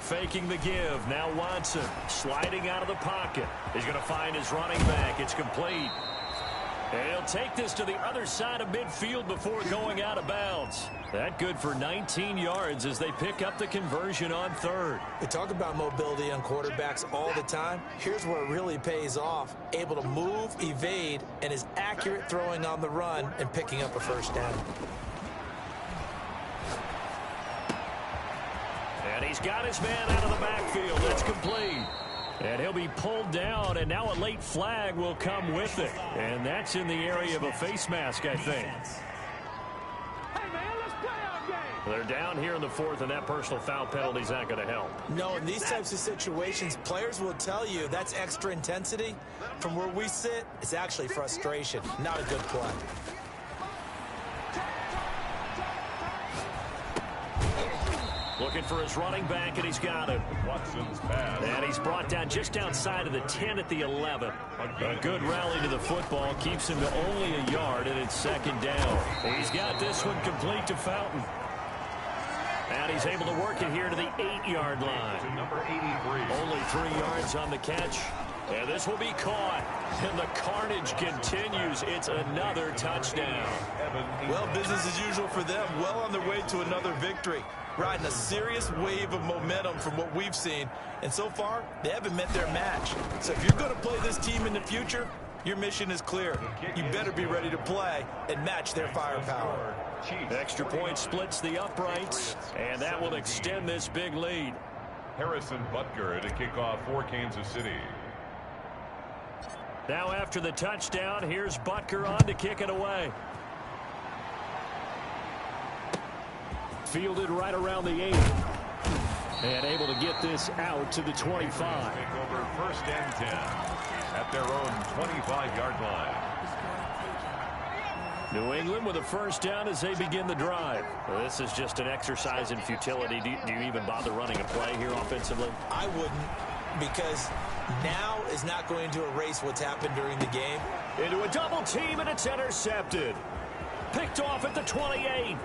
Faking the give. Now Watson sliding out of the pocket. He's going to find his running back. It's complete. And he'll take this to the other side of midfield before going out of bounds. That good for 19 yards as they pick up the conversion on 3rd. We talk about mobility on quarterbacks all the time. Here's where it really pays off. Able to move, evade, and is accurate throwing on the run and picking up a first down. And he's got his man out of the backfield. It's complete. And he'll be pulled down, and now a late flag will come with it. And that's in the area of a face mask, I think. Hey, man, let's play our game. They're down here in the 4th, and that personal foul penalty's not going to help. No, in these types of situations, players will tell you that's extra intensity. From where we sit, it's actually frustration, not a good play. Looking for his running back, and he's got him. Watson's pass. And he's brought down just outside of the 10 at the 11. A good rally to the football keeps him to only a yard, and it's 2nd down. He's got this one complete to Fountain. And he's able to work it here to the 8-yard line. To number 83. Only 3 yards on the catch. And this will be caught. And the carnage continues. It's another touchdown. Well, business as usual for them. Well on their way to another victory. Riding a serious wave of momentum from what we've seen. And so far, they haven't met their match. So if you're going to play this team in the future, your mission is clear. You better be ready to play and match their firepower. Extra point splits the uprights, and that will extend this big lead. Harrison Butker to kick off for Kansas City. Now after the touchdown, here's Butker on to kick it away. Fielded right around the 8. And able to get this out to the 25. Take over 1st and 10 at their own 25-yard line. New England with a first down as they begin the drive. Well, this is just an exercise in futility. Do you even bother running a play here offensively? I wouldn't, because now is not going to erase what's happened during the game. Into a double team, and it's intercepted. Picked off at the 28.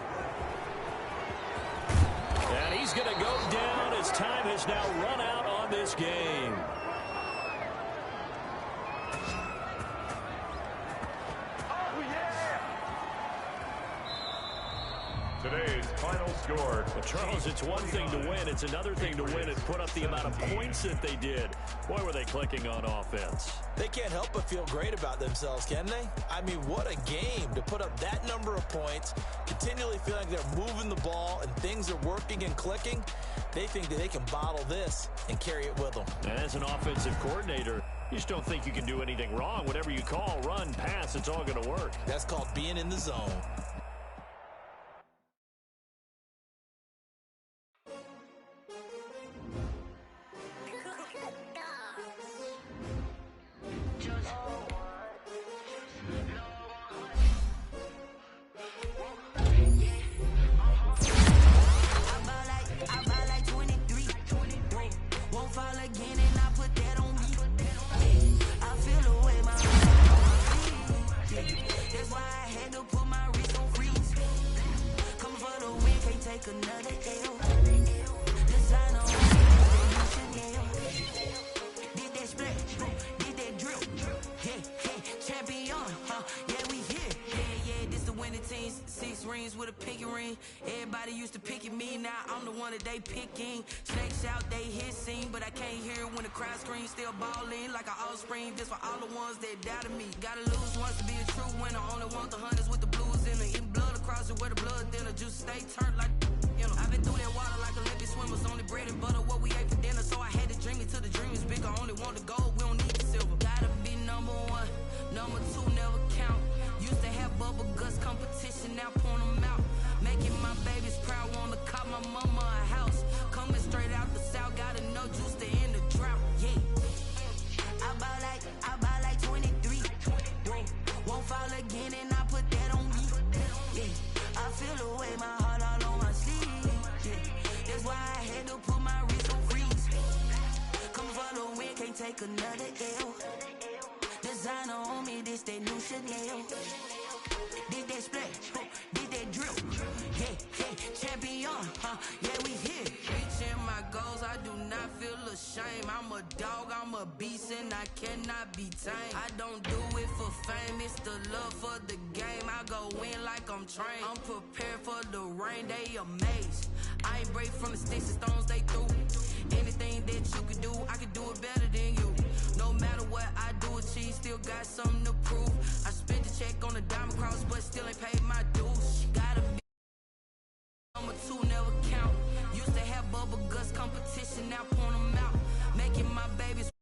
And he's going to go down as time has now run out on this game. Today's final score. But Charles, it's one thing to win. It's another thing to win and put up the amount of points that they did. Boy, were they clicking on offense. They can't help but feel great about themselves, can they? I mean, what a game to put up that number of points, continually feeling like they're moving the ball and things are working and clicking. They think that they can bottle this and carry it with them. And as an offensive coordinator, you just don't think you can do anything wrong. Whatever you call, run, pass, it's all going to work. That's called being in the zone. Number 2 never count. Used to have bubble gum. take another L. Designer on me, this that new Chanel. Did that splash, did that drill. Yeah, champion, yeah, we here. Reaching my goals, I do not feel ashamed. I'm a dog, I'm a beast, and I cannot be tamed. I don't do it for fame, it's the love for the game. I go in like I'm trained. I'm prepared for the rain, they amazed. I ain't break from the sticks and stones they threw. Anything that you can do, I can do it better than you. No matter what I do, achieve, still got something to prove. I spent the check on the diamond cross, but still ain't paid my dues. Gotta be number two, never count. Used to have bubble guts competition, now point them out. Making my babies